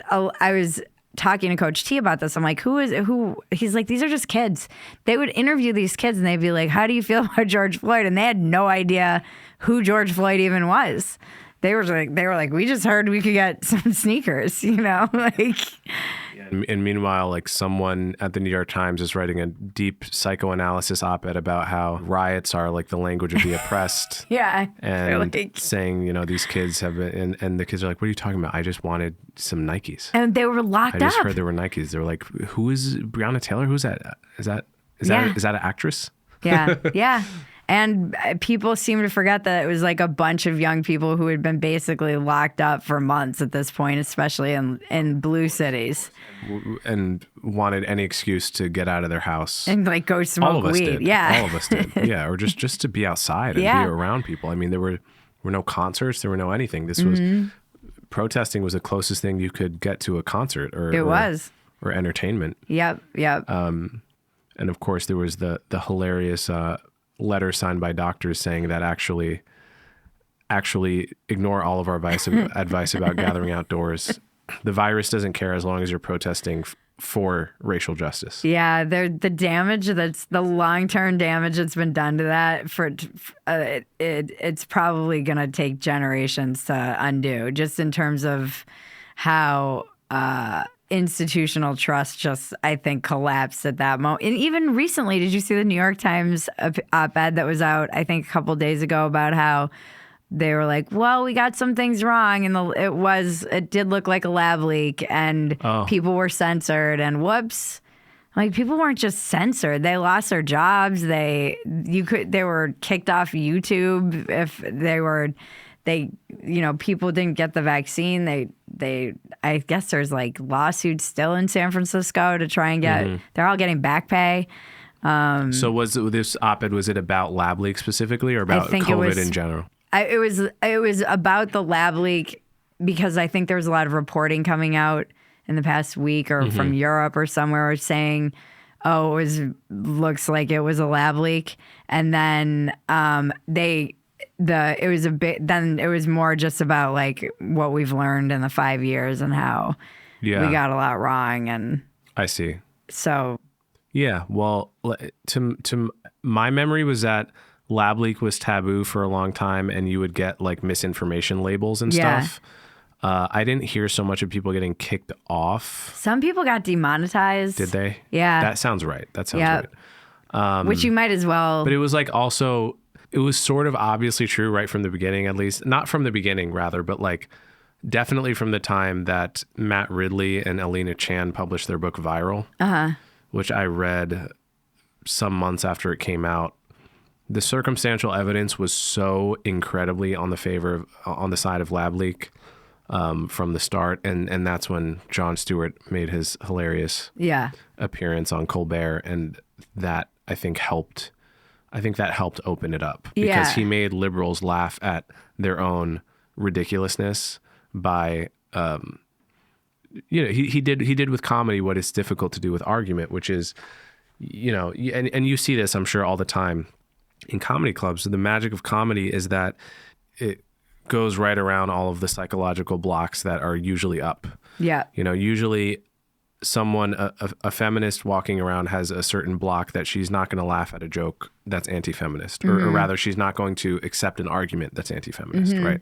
[SPEAKER 1] I was talking to Coach T about this. I'm like, who? He's like, these are just kids. They would interview these kids and they'd be like, how do you feel about George Floyd? And they had no idea who George Floyd even was. They were like, we just heard we could get some sneakers, you know, like.
[SPEAKER 2] And meanwhile, like someone at the New York Times is writing a deep psychoanalysis op-ed about how riots are like the language of the oppressed.
[SPEAKER 1] Yeah.
[SPEAKER 2] And saying, you know, these kids have been, and the kids are like, what are you talking about? I just wanted some Nikes.
[SPEAKER 1] And they were locked up.
[SPEAKER 2] I just heard there were Nikes. They were like, who is Breonna Taylor? Who's that? Is that an actress?
[SPEAKER 1] Yeah. Yeah. And people seem to forget that it was like a bunch of young people who had been basically locked up for months at this point, especially in blue cities.
[SPEAKER 2] And wanted any excuse to get out of their house.
[SPEAKER 1] And like go smoke
[SPEAKER 2] All of us
[SPEAKER 1] weed.
[SPEAKER 2] did.
[SPEAKER 1] Yeah.
[SPEAKER 2] All of us did. Yeah. Or just to be outside and
[SPEAKER 1] Yeah.
[SPEAKER 2] be around people. I mean, there were no concerts. There were no anything. This was protesting was the closest thing you could get to a concert or entertainment.
[SPEAKER 1] Yep.
[SPEAKER 2] And of course, there was the hilarious letter signed by doctors saying that actually ignore all of our advice about gathering outdoors. The virus doesn't care as long as you're protesting for racial justice.
[SPEAKER 1] Yeah, the damage the long-term damage that's been done to that it's probably going to take generations to undo, just in terms of how institutional trust just, I think, collapsed at that moment. And even recently, did you see the New York Times op-ed that was out, I think, a couple days ago about how they were like, well, we got some things wrong, and it did look like a lab leak, and people were censored, and whoops. Like, people weren't just censored. They lost their jobs. They were kicked off YouTube if people didn't get the vaccine. I guess there's like lawsuits still in San Francisco to try and get, they're all getting back pay.
[SPEAKER 2] So was this op-ed, was it about lab leak specifically or about COVID in general?
[SPEAKER 1] It was about the lab leak because I think there was a lot of reporting coming out in the past week or from Europe or somewhere saying, looks like it was a lab leak. And then it was more just about like what we've learned in the 5 years and how we got a lot wrong. And
[SPEAKER 2] I see.
[SPEAKER 1] So
[SPEAKER 2] yeah, well, to my memory was that lab leak was taboo for a long time, and you would get like misinformation labels and stuff. I didn't hear so much of people getting kicked off.
[SPEAKER 1] Some people got demonetized.
[SPEAKER 2] Did they?
[SPEAKER 1] Yeah.
[SPEAKER 2] That sounds right. Right.
[SPEAKER 1] Which you might as well.
[SPEAKER 2] But it was like also, it was sort of obviously true right from the beginning, at least. Not from the beginning, rather, but like definitely from the time that Matt Ridley and Alina Chan published their book Viral, which I read some months after it came out. The circumstantial evidence was so incredibly on the side of lab leak from the start, and that's when Jon Stewart made his hilarious appearance on Colbert, and that I think that helped open it up because he made liberals laugh at their own ridiculousness by he did with comedy what is difficult to do with argument, which is and you see this I'm sure all the time in comedy clubs. The magic of comedy is that it goes right around all of the psychological blocks that are usually up.
[SPEAKER 1] Yeah.
[SPEAKER 2] Usually someone, a feminist walking around has a certain block that she's not going to laugh at a joke that's anti-feminist, or rather she's not going to accept an argument that's anti-feminist, right?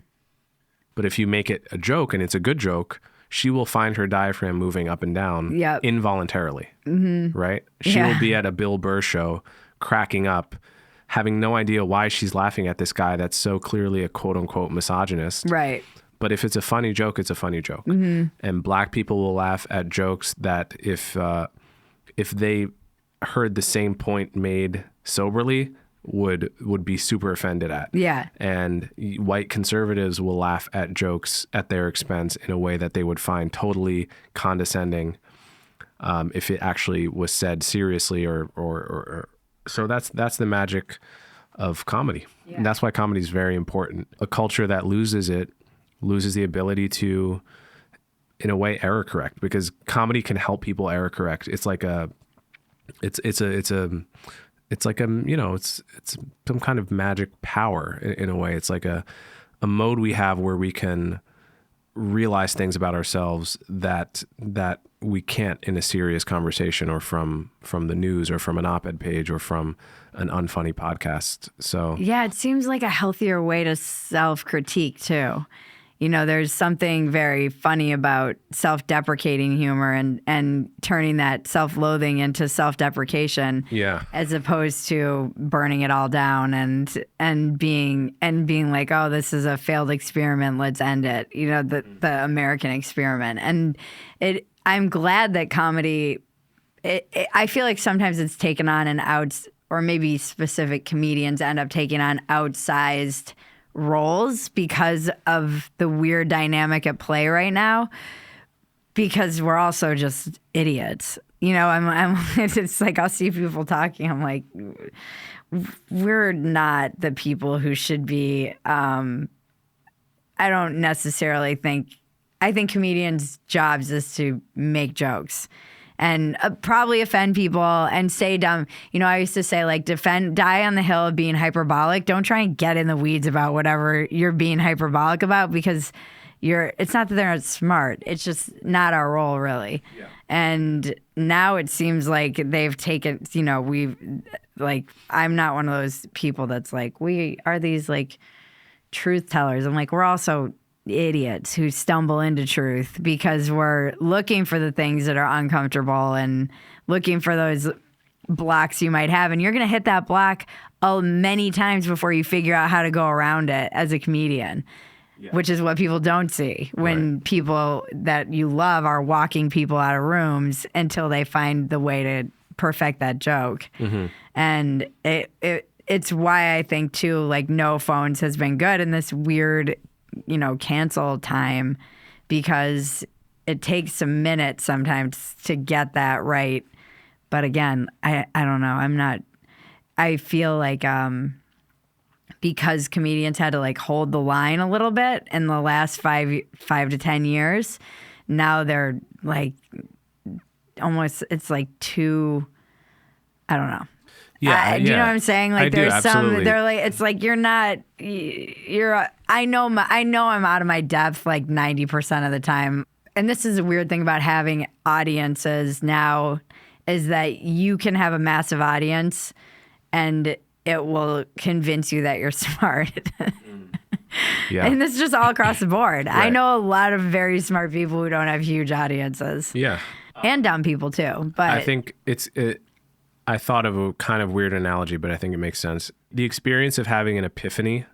[SPEAKER 2] But if you make it a joke and it's a good joke, she will find her diaphragm moving up and down involuntarily, right? She will be at a Bill Burr show cracking up, having no idea why she's laughing at this guy that's so clearly a quote unquote misogynist.
[SPEAKER 1] Right.
[SPEAKER 2] But if it's a funny joke, it's a funny joke. And black people will laugh at jokes that if they heard the same point made soberly, would be super offended at. Yeah. And white conservatives will laugh at jokes at their expense in a way that they would find totally condescending if it actually was said seriously or so that's the magic of comedy. Yeah. And that's why comedy is very important. A culture that loses the ability to, in a way, error correct, because comedy can help people error correct. It's like it's some kind of magic power in a way. It's like a mode we have where we can realize things about ourselves that we can't in a serious conversation or from the news or from an op-ed page or from an unfunny podcast. So
[SPEAKER 1] yeah, it seems like a healthier way to self-critique too. There's something very funny about self-deprecating humor and turning that self-loathing into self-deprecation. Yeah. As opposed to burning it all down and being like, oh, this is a failed experiment, let's end it. The American experiment. And I'm glad that comedy, I feel like sometimes it's taken on an or maybe specific comedians end up taking on outsized roles because of the weird dynamic at play right now, because we're also just idiots. You know, I'm it's like I'll see people talking, I'm like, we're not the people who should be. I don't necessarily think, I think comedians' jobs is to make jokes and probably offend people and say dumb. You know, I used to say, like, die on the hill of being hyperbolic. Don't try and get in the weeds about whatever you're being hyperbolic about, because it's not that they're not smart. It's just not our role, really. Yeah. And now it seems like they've taken, you know, I'm not one of those people that's like, we are these like truth tellers. I'm like, we're also idiots who stumble into truth because we're looking for the things that are uncomfortable and looking for those blocks you might have. And you're going to hit that block many times before you figure out how to go around it as a comedian. Yeah. Which is what people don't see when people that you love are walking people out of rooms until they find the way to perfect that joke. Mm-hmm. And it's why I think, too, like, no phones has been good in this weird, you know, cancel time, because it takes some minutes sometimes to get that right. But again, I don't know. I feel like because comedians had to like hold the line a little bit in the last 5 to 10 years, now they're like almost, it's like too, I don't know.
[SPEAKER 2] Yeah,
[SPEAKER 1] do you know what I'm saying? Like, there's
[SPEAKER 2] absolutely.
[SPEAKER 1] They're like, it's like I know I'm out of my depth like 90% of the time. And this is a weird thing about having audiences now, is that you can have a massive audience and it will convince you that you're smart. Yeah. And this is just all across the board. Right. I know a lot of very smart people who don't have huge audiences.
[SPEAKER 2] Yeah.
[SPEAKER 1] And dumb people too. But
[SPEAKER 2] I think I thought of a kind of weird analogy, but I think it makes sense. The experience of having an epiphany,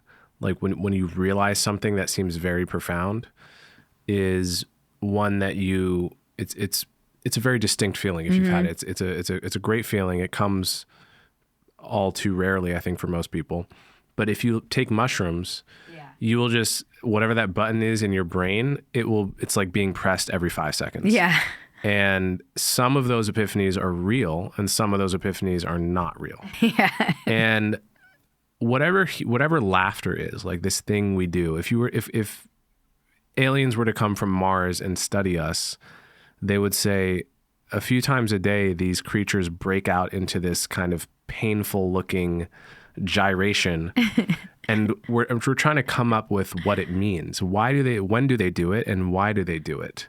[SPEAKER 2] like when you realize something that seems very profound, is one that it's a very distinct feeling if you've had it. It's a great feeling. It comes all too rarely, I think, for most people. But if you take mushrooms, you will just, whatever that button is in your brain, it's like being pressed every 5 seconds.
[SPEAKER 1] Yeah.
[SPEAKER 2] And some of those epiphanies are real and some of those epiphanies are not real. Yeah. And whatever laughter is, like this thing we do, if aliens were to come from Mars and study us, they would say a few times a day, these creatures break out into this kind of painful looking gyration. And we're trying to come up with what it means. When do they do it? And why do they do it?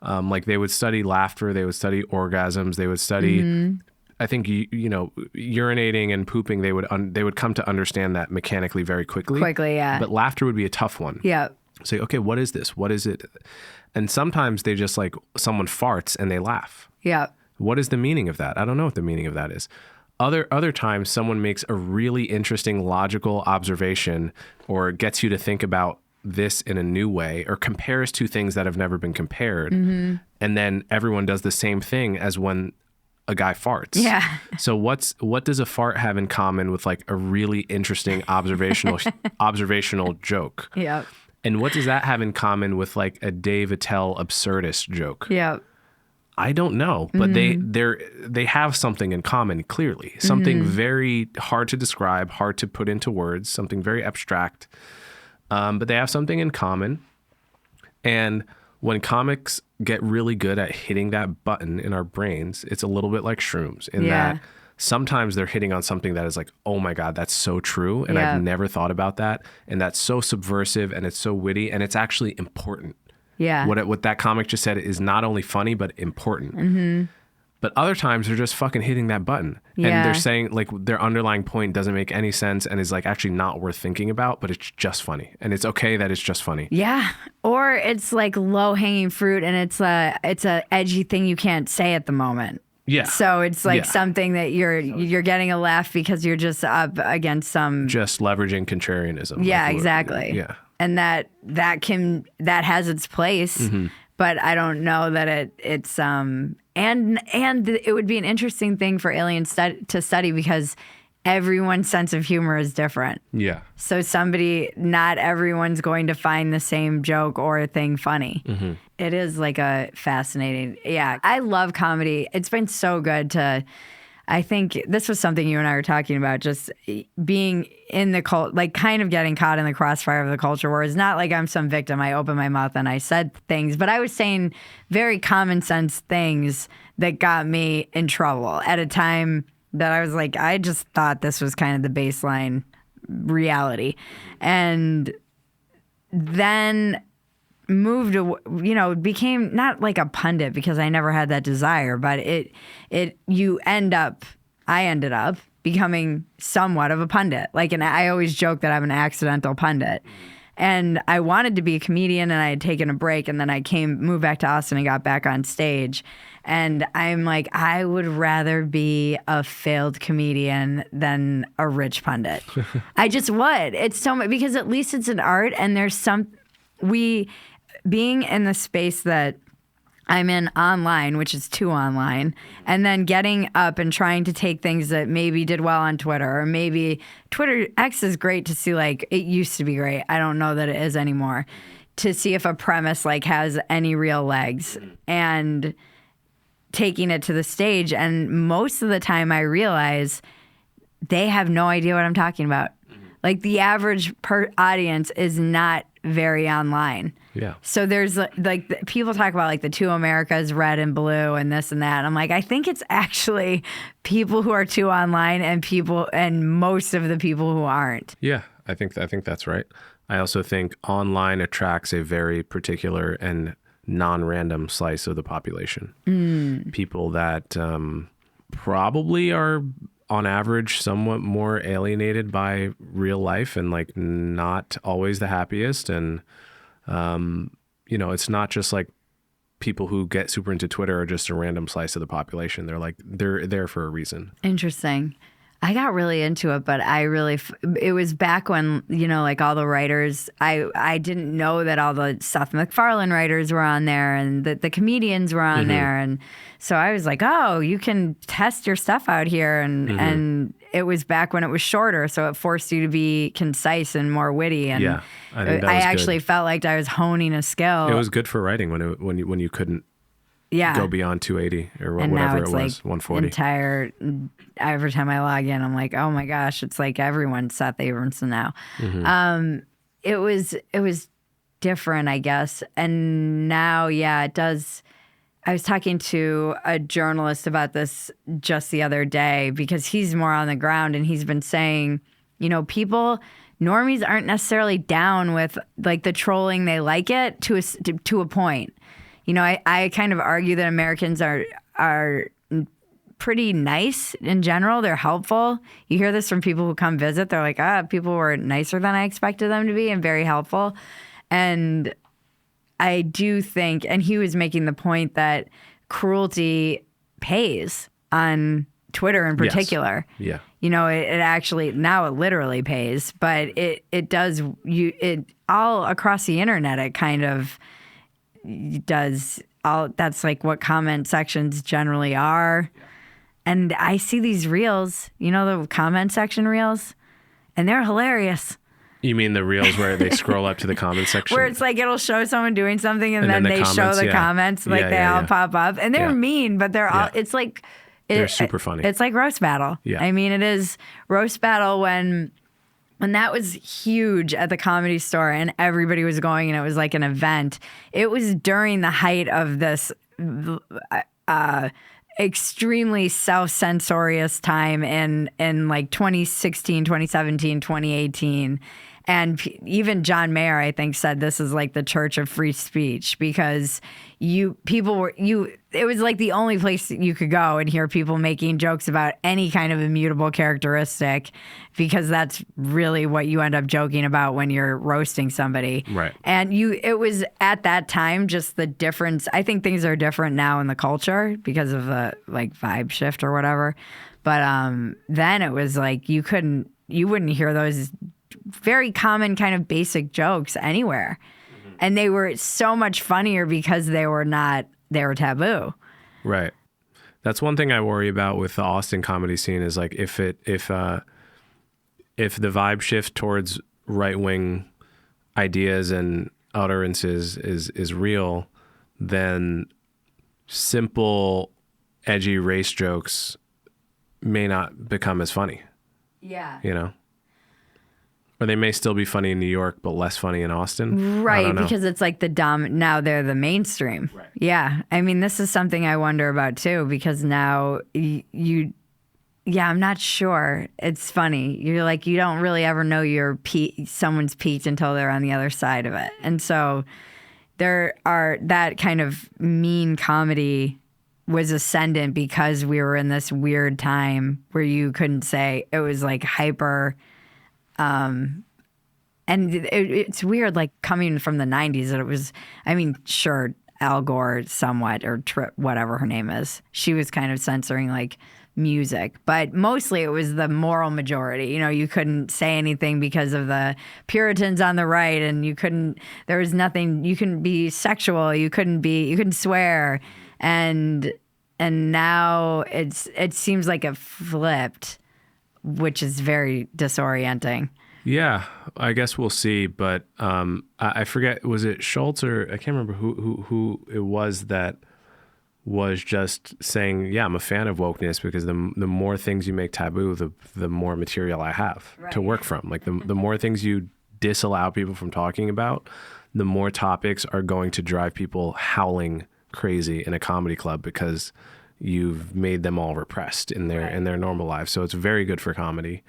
[SPEAKER 2] Like they would study laughter, they would study orgasms, they would study, I think, you know, urinating and pooping. They would come to understand that mechanically very quickly.
[SPEAKER 1] Yeah.
[SPEAKER 2] But laughter would be a tough one.
[SPEAKER 1] Yeah.
[SPEAKER 2] Say, okay, what is this? What is it? And sometimes they just like, someone farts and they laugh.
[SPEAKER 1] Yeah.
[SPEAKER 2] What is the meaning of that? I don't know what the meaning of that is. Other times someone makes a really interesting logical observation or gets you to think about this in a new way or compares two things that have never been compared. Mm-hmm. And then everyone does the same thing as when a guy farts. Yeah. So what does a fart have in common with like a really interesting observational joke? Yeah. And what does that have in common with like a Dave Attell absurdist joke? Yeah. I don't know, but they have something in common, clearly. Something very hard to describe, hard to put into words, something very abstract. But they have something in common. And when comics get really good at hitting that button in our brains, it's a little bit like shrooms in that sometimes they're hitting on something that is like, oh my God, that's so true. And I've never thought about that. And that's so subversive and it's so witty and it's actually important. Yeah. What that comic just said is not only funny, but important. Mm-hmm. But other times they're just fucking hitting that button. Yeah. And they're saying like their underlying point doesn't make any sense and is like actually not worth thinking about, but it's just funny. And it's okay that it's just funny. Yeah.
[SPEAKER 1] Or it's like low hanging fruit and it's a edgy thing you can't say at the moment. Yeah. So it's like something that you're getting a laugh because you're just up against some...
[SPEAKER 2] Just leveraging contrarianism.
[SPEAKER 1] Yeah, like, exactly. Yeah. And that has its place, but I don't know that And it would be an interesting thing for aliens to study because everyone's sense of humor is different.
[SPEAKER 2] Yeah.
[SPEAKER 1] So not everyone's going to find the same joke or thing funny. Mm-hmm. It is like a fascinating, I love comedy. It's been so good I think this was something you and I were talking about, just being in the cult, like kind of getting caught in the crossfire of the culture war. It's not like I'm some victim. I opened my mouth and I said things, but I was saying very common sense things that got me in trouble at a time that I was like, I just thought this was kind of the baseline reality. And then became not like a pundit because I never had that desire, but I ended up becoming somewhat of a pundit. And I always joke that I'm an accidental pundit. And I wanted to be a comedian, and I had taken a break, and then I moved back to Austin and got back on stage. And I'm like, I would rather be a failed comedian than a rich pundit. I just would. It's so much, because at least it's an art, and being in the space that I'm in online, which is too online, and then getting up and trying to take things that maybe did well on Twitter, or maybe Twitter X is great to see, it used to be great. I don't know that it is anymore, to see if a premise has any real legs, and taking it to the stage. And most of the time I realize they have no idea what I'm talking about. The average audience is not very online.
[SPEAKER 2] Yeah.
[SPEAKER 1] So there's people talk about the two Americas, red and blue, and this and that. I'm like, I think it's actually people who are too online and most of the people who aren't.
[SPEAKER 2] Yeah, I think that's right. I also think online attracts a very particular and non-random slice of the population. People that probably are on average somewhat more alienated by real life and not always the happiest. And it's not just people who get super into Twitter are just a random slice of the population. They're there for a reason.
[SPEAKER 1] Interesting. I got really into it, but it was back when, all the writers, I didn't know that all the Seth MacFarlane writers were on there, and the comedians were on there. And so I was like, oh, you can test your stuff out here. And it was back when it was shorter, so it forced you to be concise and more witty. And
[SPEAKER 2] yeah, I think that was
[SPEAKER 1] actually
[SPEAKER 2] good.
[SPEAKER 1] felt like I was honing a skill.
[SPEAKER 2] It was good for writing when you couldn't go beyond 280 or
[SPEAKER 1] and
[SPEAKER 2] whatever
[SPEAKER 1] now it's
[SPEAKER 2] it was, 140.
[SPEAKER 1] Every time I log in, I'm like, oh my gosh, it's like everyone's Seth Abramson now. It was different, I guess. And now, it does. I was talking to a journalist about this just the other day, because he's more on the ground, and he's been saying, normies aren't necessarily down with the trolling. They like it to a point. I kind of argue that Americans are pretty nice in general. They're helpful. You hear this from people who come visit. They're like, people were nicer than I expected them to be, and very helpful. And I do think, and he was making the point that cruelty pays on Twitter in particular.
[SPEAKER 2] Yes. Yeah.
[SPEAKER 1] It actually, now it literally pays, but it does, all across the internet, it kind of does that's what comment sections generally are. Yeah. And I see these reels, the comment section reels, and they're hilarious.
[SPEAKER 2] You mean the reels where they scroll up to the comment section?
[SPEAKER 1] Where it's it'll show someone doing something, and then they show the comments, they all pop up. And they're mean, but they're all, it's
[SPEAKER 2] they're super funny.
[SPEAKER 1] It's like roast battle.
[SPEAKER 2] Yeah.
[SPEAKER 1] I mean, it is roast battle when that was huge at the Comedy Store and everybody was going and it was like an event. It was during the height of this extremely self-censorious time in 2016, 2017, 2018. And even John Mayer, I think, said this is the church of free speech, because it was the only place that you could go and hear people making jokes about any kind of immutable characteristic, because that's really what you end up joking about when you're roasting somebody.
[SPEAKER 2] Right.
[SPEAKER 1] And it was at that time just the difference. I think things are different now in the culture because of the vibe shift or whatever. But then it was you wouldn't hear those very common kind of basic jokes anywhere. And they were so much funnier because they were taboo.
[SPEAKER 2] Right. That's one thing I worry about with the Austin comedy scene is like if the vibe shift towards right wing ideas and utterances is real, then simple, edgy race jokes may not become as funny.
[SPEAKER 1] Yeah.
[SPEAKER 2] You know? Or they may still be funny in New York, but less funny in Austin.
[SPEAKER 1] Right, because it's like now they're the mainstream.
[SPEAKER 2] Right.
[SPEAKER 1] Yeah. I mean, this is something I wonder about too, because now I'm not sure. It's funny. You're like, you don't really ever know someone's peaked until they're on the other side of it. And so that kind of mean comedy was ascendant because we were in this weird time where you couldn't say, it was like hyper. And it's weird, like coming from the 90s, that it was, I mean, sure, Al Gore somewhat, or whatever her name is. She was kind of censoring like music, but mostly it was the moral majority. You know, you couldn't say anything because of the Puritans on the right, and there was nothing, you couldn't be sexual, you couldn't swear. And now it seems like it flipped, which is very disorienting.
[SPEAKER 2] Yeah, I guess we'll see. But I forget, was it Schultz or I can't remember who it was that was just saying, yeah, I'm a fan of wokeness because the more things you make taboo, the more material I have to work from. Like the more things you disallow people from talking about, the more topics are going to drive people howling crazy in a comedy club because you've made them all repressed in their normal lives. So it's very good for comedy,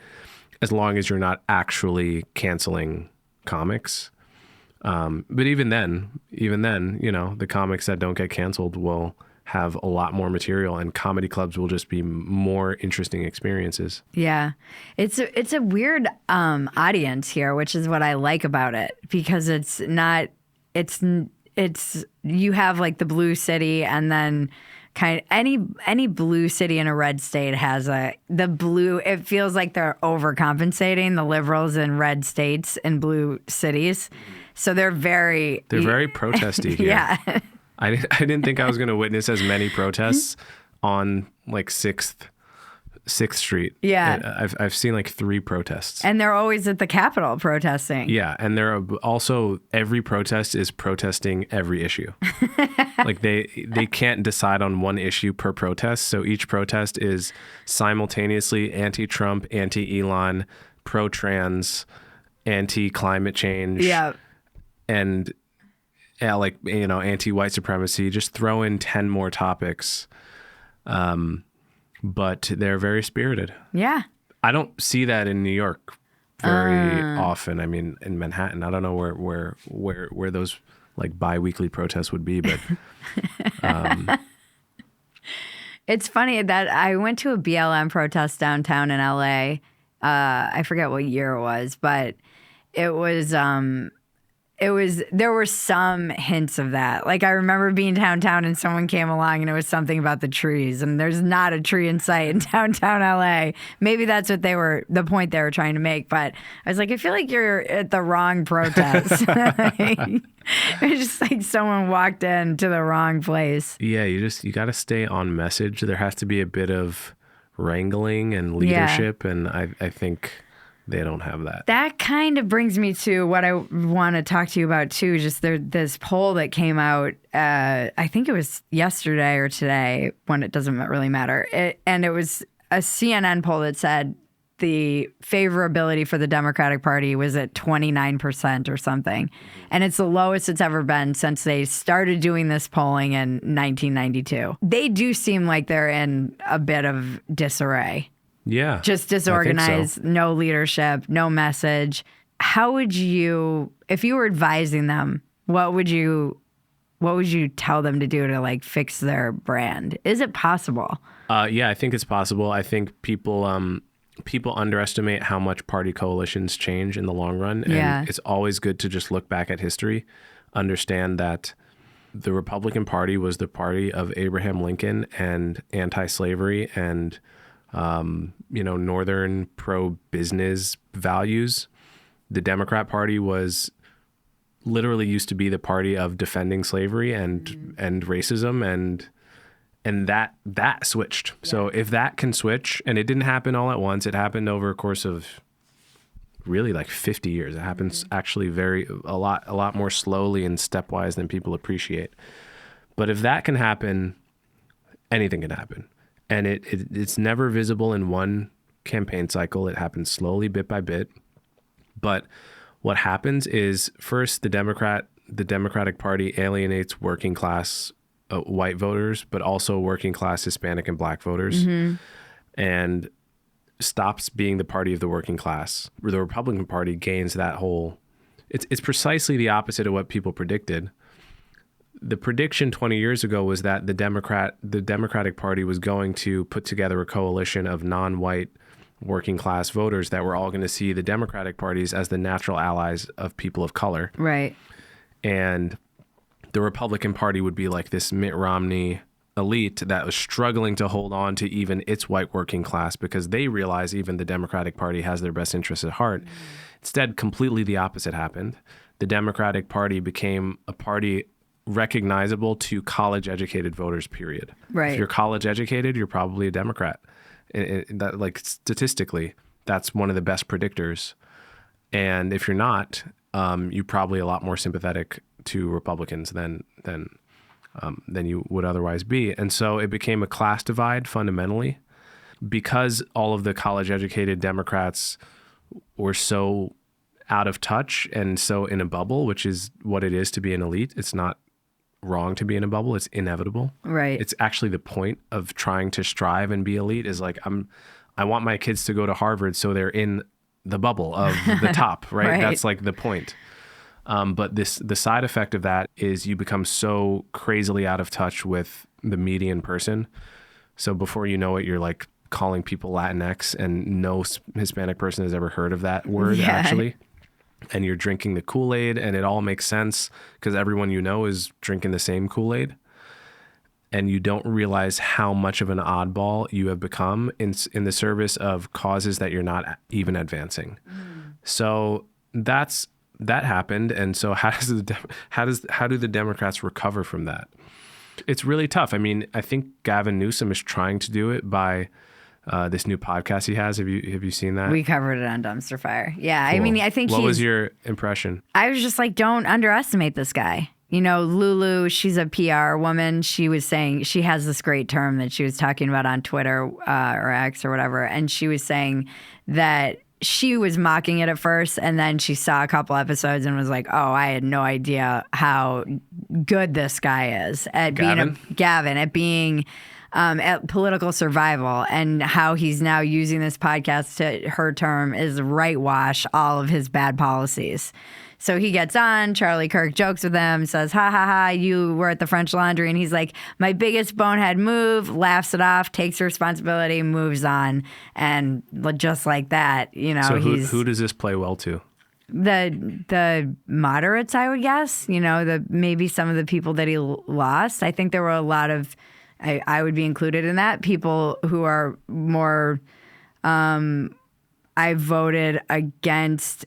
[SPEAKER 2] as long as you're not actually canceling comics. But even then, you know, the comics that don't get canceled will have a lot more material, and comedy clubs will just be more interesting experiences. Yeah.
[SPEAKER 1] It's a weird audience here, which is what I like about it, because it's you have like the blue city, and then kind of any blue city in a red state has the blue. It feels like they're overcompensating the liberals in red states and blue cities, so they're very
[SPEAKER 2] protesty here.
[SPEAKER 1] Yeah.
[SPEAKER 2] I didn't think I was going to witness as many protests on like 6th Street.
[SPEAKER 1] Yeah.
[SPEAKER 2] I've seen like 3 protests.
[SPEAKER 1] And they're always at the Capitol protesting.
[SPEAKER 2] Yeah. And there are also, every protest is protesting every issue. Like they can't decide on one issue per protest. So each protest is simultaneously anti-Trump, anti-Elon, pro-trans, anti-climate change.
[SPEAKER 1] Yeah.
[SPEAKER 2] And like, you know, anti-white supremacy. Just throw in 10 more topics. But they're very spirited.
[SPEAKER 1] Yeah.
[SPEAKER 2] I don't see that in New York very often. I mean, in Manhattan, I don't know where those like bi-weekly protests would be, but
[SPEAKER 1] it's funny that I went to a BLM protest downtown in LA. I forget what year it was, but it was there were some hints of that. Like I remember being downtown and someone came along and it was something about the trees, and there's not a tree in sight in downtown LA. Maybe that's what the point they were trying to make. But I was like, I feel like you're at the wrong protest. It's just like someone walked into the wrong place.
[SPEAKER 2] Yeah, you got to stay on message. There has to be a bit of wrangling and leadership, and I think they don't have that. That
[SPEAKER 1] kind of brings me to what I want to talk to you about too. Just this poll that came out, I think it was yesterday or today, when it doesn't really matter. And it was a CNN poll that said the favorability for the Democratic Party was at 29% or something. And it's the lowest it's ever been since they started doing this polling in 1992. They do seem like they're in a bit of disarray.
[SPEAKER 2] Yeah.
[SPEAKER 1] Just disorganized, so. No leadership, no message. How would you, if you were advising them, what would you tell them to do to like fix their brand? Is it possible?
[SPEAKER 2] Yeah, I think it's possible. I think people underestimate how much party coalitions change in the long run. And it's always good to just look back at history, understand that the Republican Party was the party of Abraham Lincoln and anti-slavery and Northern pro-business values. The Democrat Party was literally used to be the party of defending slavery and racism And that switched. Yeah. So if that can switch, and it didn't happen all at once, it happened over a course of really like 50 years. It happens actually a lot more slowly and stepwise than people appreciate. But if that can happen, anything can happen. And it's never visible in one campaign cycle. It happens slowly, bit by bit. But what happens is, first, the Democratic Party alienates working class white voters, but also working class Hispanic and Black voters, and stops being the party of the working class. The Republican Party gains that whole. It's precisely the opposite of what people predicted. The prediction 20 years ago was that the Democratic Party was going to put together a coalition of non-white working class voters that were all going to see the Democratic parties as the natural allies of people of color.
[SPEAKER 1] Right.
[SPEAKER 2] And the Republican Party would be like this Mitt Romney elite that was struggling to hold on to even its white working class because they realize even the Democratic Party has their best interests at heart. Instead, completely the opposite happened. The Democratic Party became a party recognizable to college-educated voters, period.
[SPEAKER 1] Right.
[SPEAKER 2] If you're college-educated, you're probably a Democrat. That, like, statistically, that's one of the best predictors. And if you're not, you're probably a lot more sympathetic to Republicans than you would otherwise be. And so it became a class divide fundamentally because all of the college-educated Democrats were so out of touch and so in a bubble, which is what it is to be an elite. It's not wrong to be in a bubble. It's inevitable.
[SPEAKER 1] Right.
[SPEAKER 2] It's actually the point of trying to strive and be elite is like, I want my kids to go to Harvard so they're in the bubble of the top, right?
[SPEAKER 1] Right.
[SPEAKER 2] That's like the point. But the side effect of that is you become so crazily out of touch with the median person. So before you know it, you're like calling people Latinx and no Hispanic person has ever heard of that word actually. And you're drinking the Kool-Aid and it all makes sense because everyone you know is drinking the same Kool-Aid. And you don't realize how much of an oddball you have become in the service of causes that you're not even advancing. So that happened. And so how do the Democrats recover from that? It's really tough. I mean, I think Gavin Newsom is trying to do it by this new podcast he has. Have you seen that?
[SPEAKER 1] We covered it on Dumpster Fire. Yeah.
[SPEAKER 2] Cool.
[SPEAKER 1] I mean, I think
[SPEAKER 2] what was your impression?
[SPEAKER 1] I was just like, don't underestimate this guy. You know, Lulu, she's a PR woman. She was saying, she has this great term that she was talking about on Twitter or X or whatever. And she was saying that she was mocking it at first. And then she saw a couple episodes and was like, oh, I had no idea how good this guy is at being at political survival, and how he's now using this podcast to, her term is whitewash all of his bad policies. So he gets on, Charlie Kirk jokes with him, says, ha ha ha, you were at the French Laundry. And he's like, my biggest bonehead move, laughs it off, takes responsibility, moves on. And just like that, you know.
[SPEAKER 2] So who does this play well to?
[SPEAKER 1] The moderates, I would guess, you know, maybe some of the people that he lost. I think there were a lot of, I would be included in that, people who are more, I voted against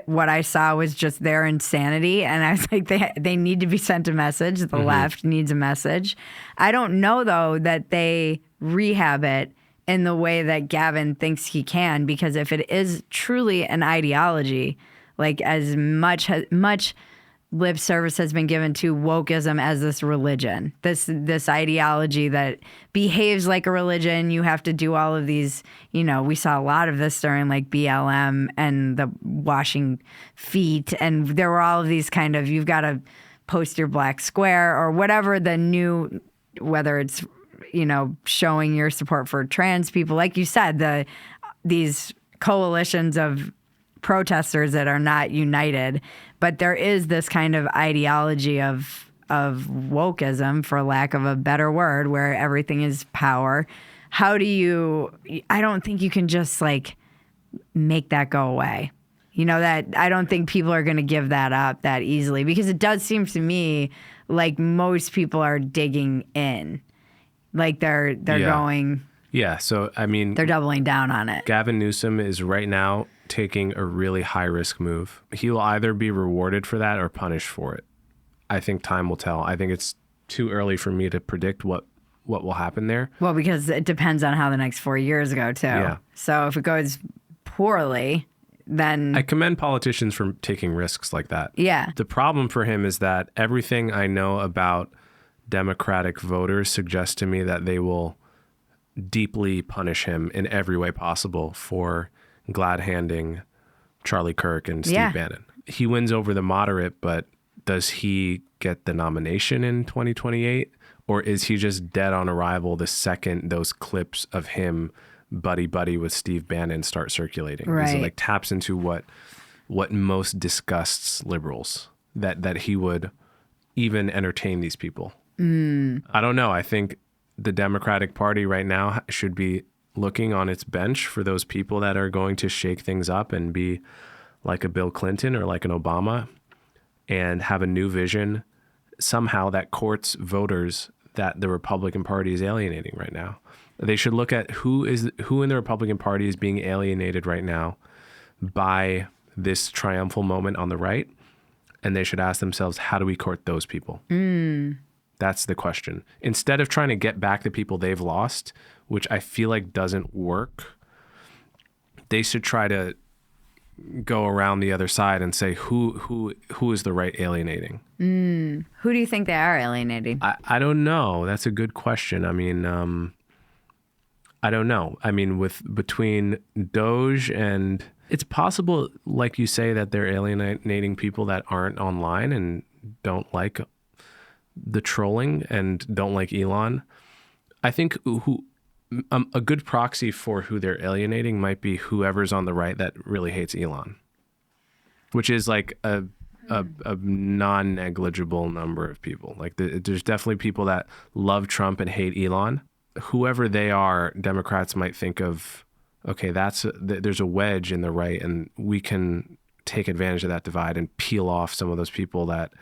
[SPEAKER 1] what I saw was just their insanity. And I was like, they need to be sent a message. The left needs a message. I don't know, though, that they rehab it in the way that Gavin thinks he can, because if it is truly an ideology, like as much lip service has been given to wokeism as this religion, this ideology that behaves like a religion. You have to do all of these, you know, we saw a lot of this during like BLM and the washing feet. And there were all of these kind of, you've got to post your black square or whatever the new, whether it's, you know, showing your support for trans people. Like you said, these coalitions of protesters that are not united, but there is this kind of ideology of wokeism, for lack of a better word, where everything is power. How do you, I don't think you can just like make that go away. You know, that I don't think people are going to give that up that easily, because it does seem to me like most people are digging in. Like they're going.
[SPEAKER 2] Yeah. So, I mean,
[SPEAKER 1] they're doubling down on it.
[SPEAKER 2] Gavin Newsom is right now taking a really high risk move. He will either be rewarded for that or punished for it. I think time will tell. I think it's too early for me to predict what will happen there.
[SPEAKER 1] Well, because it depends on how the next 4 years go, too.
[SPEAKER 2] Yeah.
[SPEAKER 1] So if it goes poorly, then...
[SPEAKER 2] I commend politicians for taking risks like that.
[SPEAKER 1] Yeah.
[SPEAKER 2] The problem for him is that everything I know about Democratic voters suggests to me that they will deeply punish him in every way possible for glad-handing Charlie Kirk and Steve Bannon. He wins over the moderate, but does he get the nomination in 2028? Or is he just dead on arrival the second those clips of him buddy with Steve Bannon start circulating?
[SPEAKER 1] Right.
[SPEAKER 2] Because it like taps into what most disgusts liberals, that he would even entertain these people. I don't know. I think the Democratic Party right now should be looking on its bench for those people that are going to shake things up and be like a Bill Clinton or like an Obama and have a new vision somehow that courts voters that the Republican Party is alienating right now. They should look at who in the Republican Party is being alienated right now by this triumphal moment on the right, and they should ask themselves, how do we court those people? That's the question. Instead of trying to get back the people they've lost, which I feel like doesn't work, they should try to go around the other side and say who is the right alienating.
[SPEAKER 1] Who do you think they are alienating?
[SPEAKER 2] I don't know. That's a good question. I mean, I don't know. I mean, between Doge and it's possible, like you say, that they're alienating people that aren't online and don't like the trolling and don't like Elon. I think a good proxy for who they're alienating might be whoever's on the right that really hates Elon, which is like a non-negligible number of people. Like there's definitely people that love Trump and hate Elon. Whoever they are, Democrats might think of, okay, there's a wedge in the right, and we can take advantage of that divide and peel off some of those people that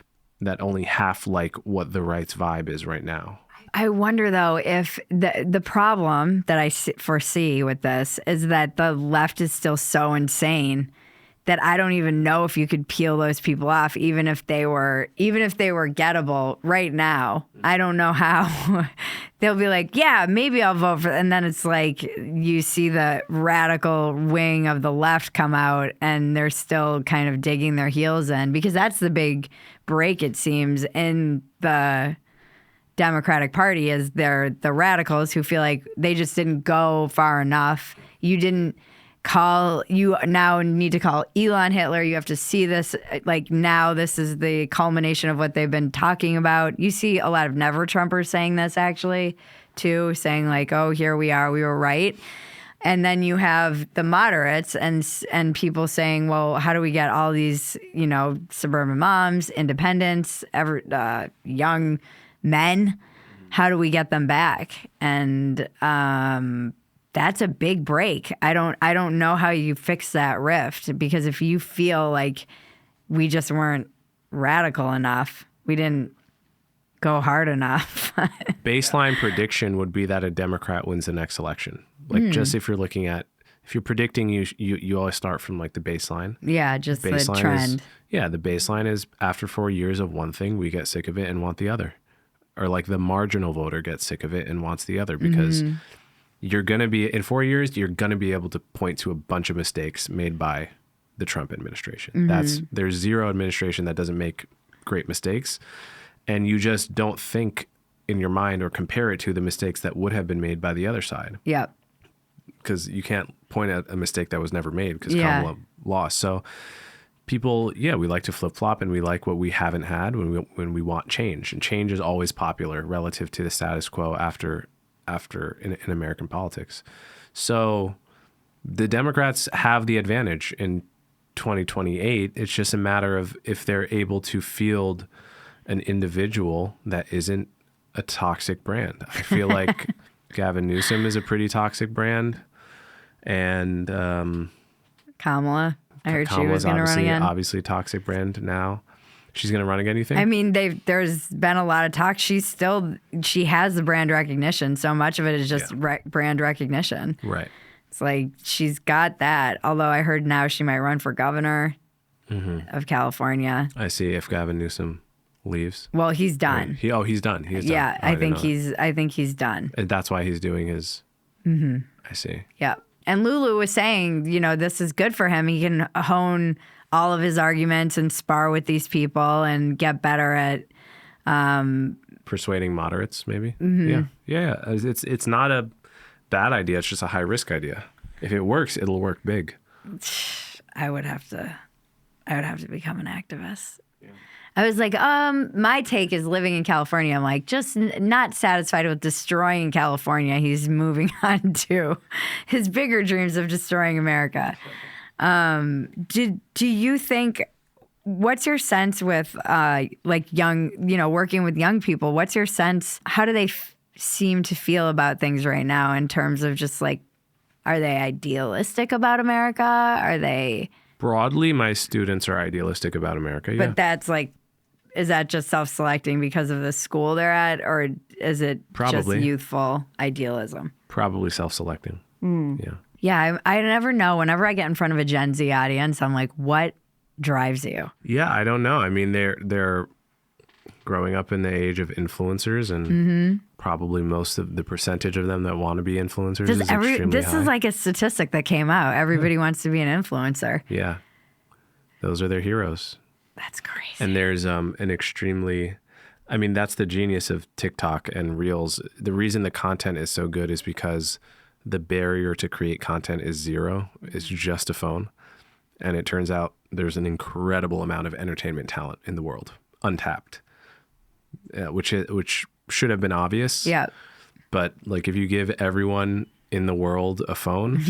[SPEAKER 2] only half like what the right's vibe is right now.
[SPEAKER 1] I wonder, though, if the problem that I foresee with this is that the left is still so insane that I don't even know if you could peel those people off, even if they were gettable right now. I don't know how. They'll be like, yeah, maybe I'll vote for, and then it's like you see the radical wing of the left come out, and they're still kind of digging their heels in, because that's the big break, it seems, in the Democratic Party, is they're the radicals who feel like they just didn't go far enough. You now need to call Elon Hitler. You have to see this, like, now this is the culmination of what they've been talking about. You see a lot of never Trumpers saying this, actually, too, saying like, oh, here we are, we were right. And then you have the moderates and people saying, well, how do we get all these, suburban moms, independents, young men? How do we get them back? And that's a big break. I don't know how you fix that rift, because if you feel like we just weren't radical enough, we didn't go hard enough.
[SPEAKER 2] Baseline prediction would be that a Democrat wins the next election. Like just if you're predicting, you always start from like the baseline.
[SPEAKER 1] Yeah, just the trend.
[SPEAKER 2] The baseline is after 4 years of one thing, we get sick of it and want the other. Or like the marginal voter gets sick of it and wants the other, because you're going to be, in 4 years, you're going to be able to point to a bunch of mistakes made by the Trump administration. There's zero administration that doesn't make great mistakes. And you just don't think in your mind or compare it to the mistakes that would have been made by the other side.
[SPEAKER 1] Yeah.
[SPEAKER 2] Because you can't point at a mistake that was never made because Kamala lost. So people, we like to flip-flop, and we like what we haven't had when we want change. And change is always popular relative to the status quo after in American politics. So the Democrats have the advantage in 2028. It's just a matter of if they're able to field an individual that isn't a toxic brand. I feel like Gavin Newsom is a pretty toxic brand. And
[SPEAKER 1] Kamala, I heard she was
[SPEAKER 2] Kamala's
[SPEAKER 1] going to run again.
[SPEAKER 2] Obviously a toxic brand now. She's going to run again, you think?
[SPEAKER 1] I mean, there's been a lot of talk. She has the brand recognition. So much of it is just brand recognition.
[SPEAKER 2] Right.
[SPEAKER 1] It's like she's got that. Although I heard now she might run for governor of California.
[SPEAKER 2] I see, if Gavin Newsom leaves.
[SPEAKER 1] Well, he's done.
[SPEAKER 2] He's done. He's done.
[SPEAKER 1] Yeah,
[SPEAKER 2] Oh,
[SPEAKER 1] I think he's done.
[SPEAKER 2] And that's why he's doing his. I see.
[SPEAKER 1] Yeah. And Lulu was saying, this is good for him. He can hone all of his arguments and spar with these people and get better at
[SPEAKER 2] persuading moderates, maybe. Yeah. It's not a bad idea. It's just a high risk idea. If it works, it'll work big.
[SPEAKER 1] I would have to become an activist. Yeah. I was like, my take is living in California. I'm like, just not satisfied with destroying California. He's moving on to his bigger dreams of destroying America. Do you think, what's your sense with young, working with young people? What's your sense? How do they seem to feel about things right now in terms of just like, are they idealistic about America? Are they...
[SPEAKER 2] Broadly, my students are idealistic about America, yeah.
[SPEAKER 1] But that's like, is that just self-selecting because of the school they're at, or is it just youthful idealism? Probably
[SPEAKER 2] self-selecting. Yeah.
[SPEAKER 1] Yeah, I never know. Whenever I get in front of a Gen Z audience, I'm like, what drives you?
[SPEAKER 2] Yeah, I don't know. I mean, they're growing up in the age of influencers, and probably most of the percentage of them that want to be influencers is extremely high.
[SPEAKER 1] This is like a statistic that came out. Everybody wants to be an influencer.
[SPEAKER 2] Yeah. Those are their heroes.
[SPEAKER 1] That's crazy.
[SPEAKER 2] And there's that's the genius of TikTok and Reels. The reason the content is so good is because the barrier to create content is zero. It's just a phone. And it turns out there's an incredible amount of entertainment talent in the world, untapped, which should have been obvious.
[SPEAKER 1] Yeah.
[SPEAKER 2] But like, if you give everyone in the world a phone,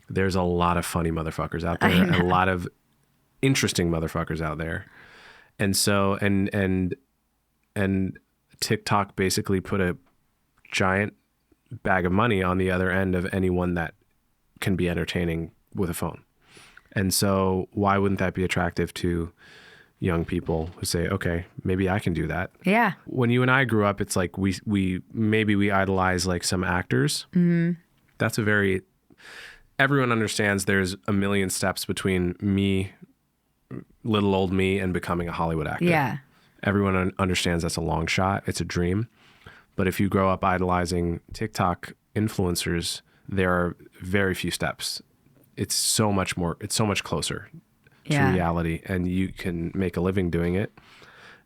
[SPEAKER 2] there's a lot of funny motherfuckers out there, and a lot of interesting motherfuckers out there. And so, and TikTok basically put a giant bag of money on the other end of anyone that can be entertaining with a phone. And so why wouldn't that be attractive to young people who say, okay, maybe I can do that?
[SPEAKER 1] Yeah.
[SPEAKER 2] When you and I grew up, it's like we idolize like some actors. Mm-hmm. That's everyone understands there's a million steps between me, little old me, and becoming a Hollywood actor.
[SPEAKER 1] Yeah.
[SPEAKER 2] Everyone understands that's a long shot. It's a dream. But if you grow up idolizing TikTok influencers, there are very few steps. It's so much closer to reality, and you can make a living doing it,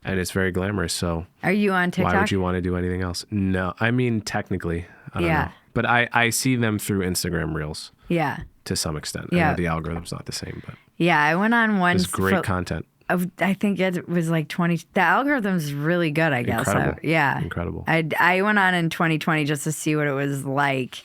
[SPEAKER 2] and it's very glamorous. So
[SPEAKER 1] are you on TikTok?
[SPEAKER 2] Why would you want to do anything else? No, I mean, technically, I don't know. But I see them through Instagram Reels. Yeah. To some extent. I know the algorithm's not the same, but
[SPEAKER 1] yeah, I went on once.
[SPEAKER 2] It's great content.
[SPEAKER 1] I think it was like 20. The algorithm's really good, I guess.
[SPEAKER 2] Incredible.
[SPEAKER 1] Yeah.
[SPEAKER 2] Incredible.
[SPEAKER 1] I went on in 2020 just to see what it was like.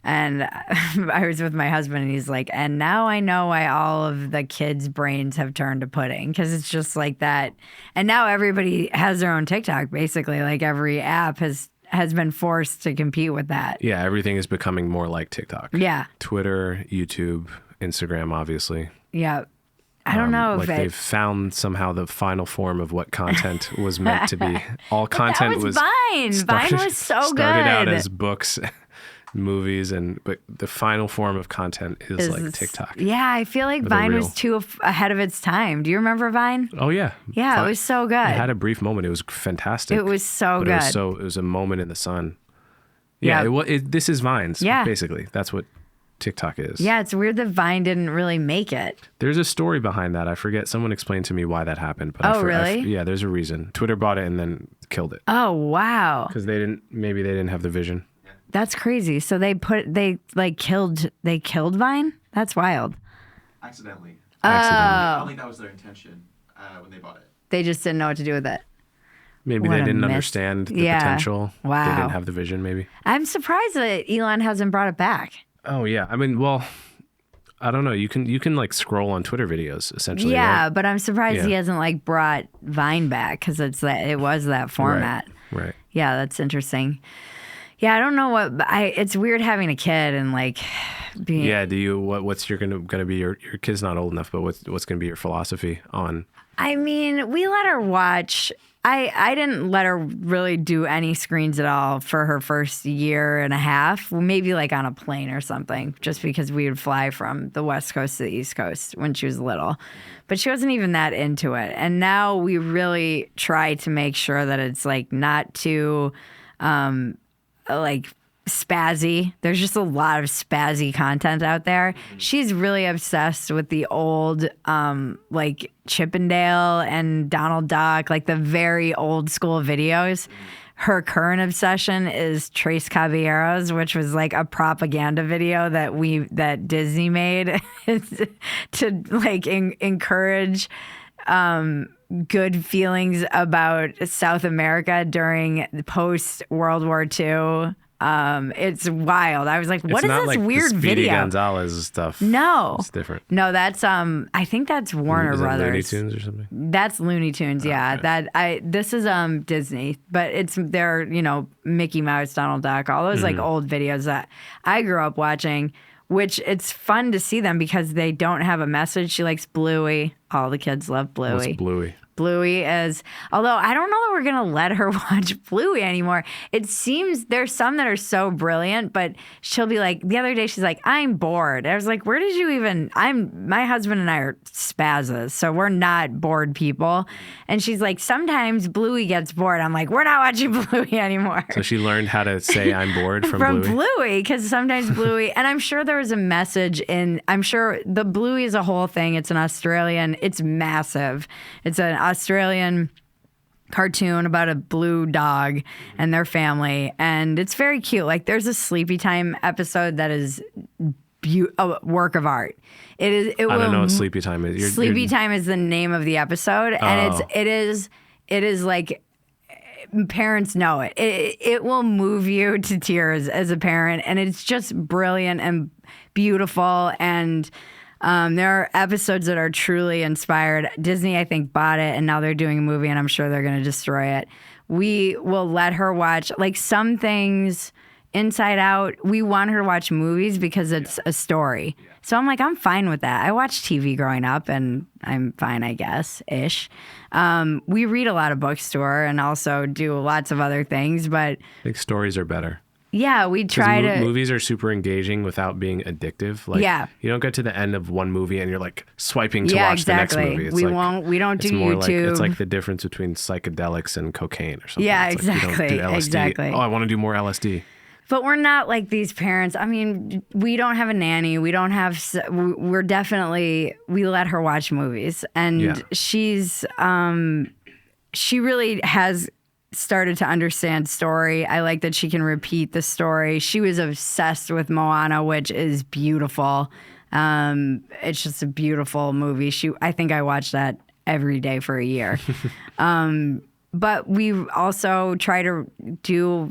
[SPEAKER 1] And I was with my husband, and he's like, and now I know why all of the kids' brains have turned to pudding, because it's just like that. And now everybody has their own TikTok, basically. Like every app has been forced to compete with that.
[SPEAKER 2] Yeah, everything is becoming more like TikTok.
[SPEAKER 1] Yeah.
[SPEAKER 2] Twitter, YouTube, Instagram, obviously.
[SPEAKER 1] Yeah. I don't know if
[SPEAKER 2] they've found somehow the final form of what content was meant to be. All content was
[SPEAKER 1] Vine. Vine was so good.
[SPEAKER 2] Started out as books, movies, but the final form of content is like TikTok.
[SPEAKER 1] Yeah, I feel like Vine was too ahead of its time. Do you remember Vine?
[SPEAKER 2] Oh yeah.
[SPEAKER 1] Yeah, it was so good. It
[SPEAKER 2] had a brief moment. It was fantastic.
[SPEAKER 1] It was so good.
[SPEAKER 2] It was a moment in the sun. Yeah. This is Vine's. Yeah. Basically, that's what TikTok is.
[SPEAKER 1] Yeah, it's weird that Vine didn't really make it.
[SPEAKER 2] There's a story behind that. I forget. Someone explained to me why that happened. But
[SPEAKER 1] really?
[SPEAKER 2] Yeah, there's a reason. Twitter bought it and then killed it.
[SPEAKER 1] Oh, wow.
[SPEAKER 2] Because they didn't have the vision.
[SPEAKER 1] That's crazy. So they killed Vine? That's wild.
[SPEAKER 3] Accidentally.
[SPEAKER 1] I
[SPEAKER 3] don't think that was their intention when they bought it.
[SPEAKER 1] They just didn't know what to do with it.
[SPEAKER 2] Maybe they didn't understand the potential.
[SPEAKER 1] Wow.
[SPEAKER 2] They didn't have the vision, maybe.
[SPEAKER 1] I'm surprised that Elon hasn't brought it back.
[SPEAKER 2] Oh, yeah. I mean, well, I don't know. You can like scroll on Twitter videos, essentially.
[SPEAKER 1] Yeah,
[SPEAKER 2] right?
[SPEAKER 1] But I'm surprised he hasn't like brought Vine back, because it was that format.
[SPEAKER 2] Right.
[SPEAKER 1] Yeah, that's interesting. Yeah, I don't know it's weird having a kid and like being.
[SPEAKER 2] Yeah. What's gonna be your kid's not old enough, but what's gonna be your philosophy on?
[SPEAKER 1] I mean, we let her watch. I didn't let her really do any screens at all for her first year and a half, maybe like on a plane or something, just because we would fly from the West Coast to the East Coast when she was little. But she wasn't even that into it. And now we really try to make sure that it's like not too like spazzy. There's just a lot of spazzy content out there. She's really obsessed with the old like Chippendale and Donald Duck, like the very old school videos. Her current obsession is Tres Caballeros, which was like a propaganda video that Disney made to like encourage good feelings about South America during post World War II. It's wild. I was like, what is this
[SPEAKER 2] like
[SPEAKER 1] weird
[SPEAKER 2] the Speedy
[SPEAKER 1] video?
[SPEAKER 2] Gonzalez stuff.
[SPEAKER 1] No,
[SPEAKER 2] it's different.
[SPEAKER 1] No, that's I think that's Warner
[SPEAKER 2] Is it
[SPEAKER 1] Brothers.
[SPEAKER 2] Looney Tunes or something?
[SPEAKER 1] That's Looney Tunes. Yeah,
[SPEAKER 2] okay.
[SPEAKER 1] This is Disney, but it's their Mickey Mouse, Donald Duck, all those like old videos that I grew up watching. Which it's fun to see them because they don't have a message. She likes Bluey. All the kids love Bluey.
[SPEAKER 2] What's Bluey?
[SPEAKER 1] Bluey is, although I don't know that we're going to let her watch Bluey anymore. It seems there's some that are so brilliant, but she'll be like, the other day she's like, I'm bored. I was like, where did you even, my husband and I are spazzes, so we're not bored people. And she's like, sometimes Bluey gets bored. I'm like, we're not watching Bluey anymore.
[SPEAKER 2] So she learned how to say I'm bored from
[SPEAKER 1] Bluey, because sometimes Bluey, and I'm sure there was a message I'm sure the Bluey is a whole thing. It's an Australian, it's massive. It's an Australian cartoon about a blue dog and their family, and it's very cute. Like there's a Sleepy Time episode that is a work of art. It is. I
[SPEAKER 2] don't know what Sleepy Time is.
[SPEAKER 1] Sleepy Time is the name of the episode, and it is like parents know it. It will move you to tears as a parent, and it's just brilliant and beautiful. And there are episodes that are truly inspired. Disney, I think, bought it, and now they're doing a movie, and I'm sure they're going to destroy it. We will let her watch, like, some things Inside Out. We want her to watch movies because it's a story. Yeah. So I'm like, I'm fine with that. I watched TV growing up, and I'm fine, I guess, ish. We read a lot of books to her and also do lots of other things, but
[SPEAKER 2] I think stories are better.
[SPEAKER 1] Yeah, we try to.
[SPEAKER 2] Movies are super engaging without being addictive. Like, you don't get to the end of one movie and you're like swiping to watch the next movie. It's
[SPEAKER 1] we don't do
[SPEAKER 2] more
[SPEAKER 1] YouTube.
[SPEAKER 2] It's like the difference between psychedelics and cocaine or something.
[SPEAKER 1] Yeah,
[SPEAKER 2] it's
[SPEAKER 1] exactly.
[SPEAKER 2] Like you don't do LSD.
[SPEAKER 1] Exactly.
[SPEAKER 2] Oh, I want to do more LSD.
[SPEAKER 1] But we're not like these parents. I mean, we don't have a nanny. We don't have. We're definitely. We let her watch movies, and she's. She really has started to understand story. I like that she can repeat the story. She was obsessed with Moana, which is beautiful. It's just a beautiful movie. I think I watched that every day for a year. But we also try to do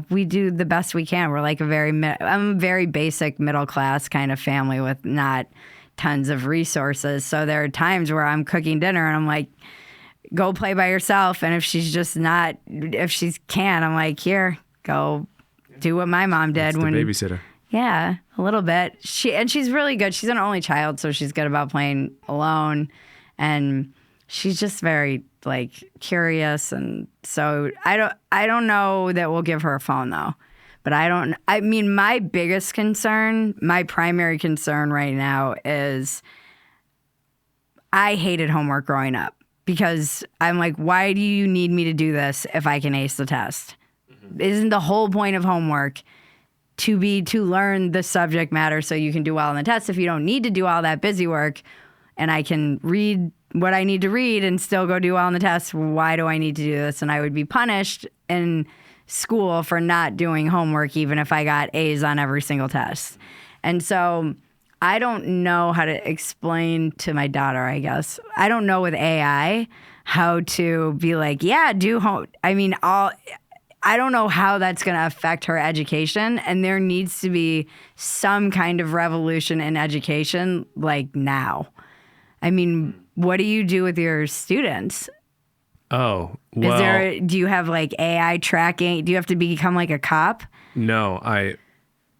[SPEAKER 1] we do the best we can. We're like I'm a very basic middle class kind of family with not tons of resources. So there are times where I'm cooking dinner and I'm like, go play by yourself. And if she's can't, I'm like, here, go do what my mom did.
[SPEAKER 2] That's the babysitter.
[SPEAKER 1] Yeah, a little bit. She's really good. She's an only child, so she's good about playing alone. And she's just very curious. And so I don't know that we'll give her a phone though. But I mean, my biggest concern, my primary concern right now is I hated homework growing up. Because I'm like, why do you need me to do this if I can ace the test? Mm-hmm. Isn't the whole point of homework to learn the subject matter so you can do well on the test? If you don't need to do all that busy work and I can read what I need to read and still go do well on the test, why do I need to do this? And I would be punished in school for not doing homework even if I got A's on every single test. And so I don't know how to explain to my daughter, I guess. I don't know with AI how to be like, yeah, do home. I mean, I don't know how that's going to affect her education. And there needs to be some kind of revolution in education like now. I mean, what do you do with your students?
[SPEAKER 2] Oh, well.
[SPEAKER 1] Do you have like AI tracking? Do you have to become like a cop?
[SPEAKER 2] No,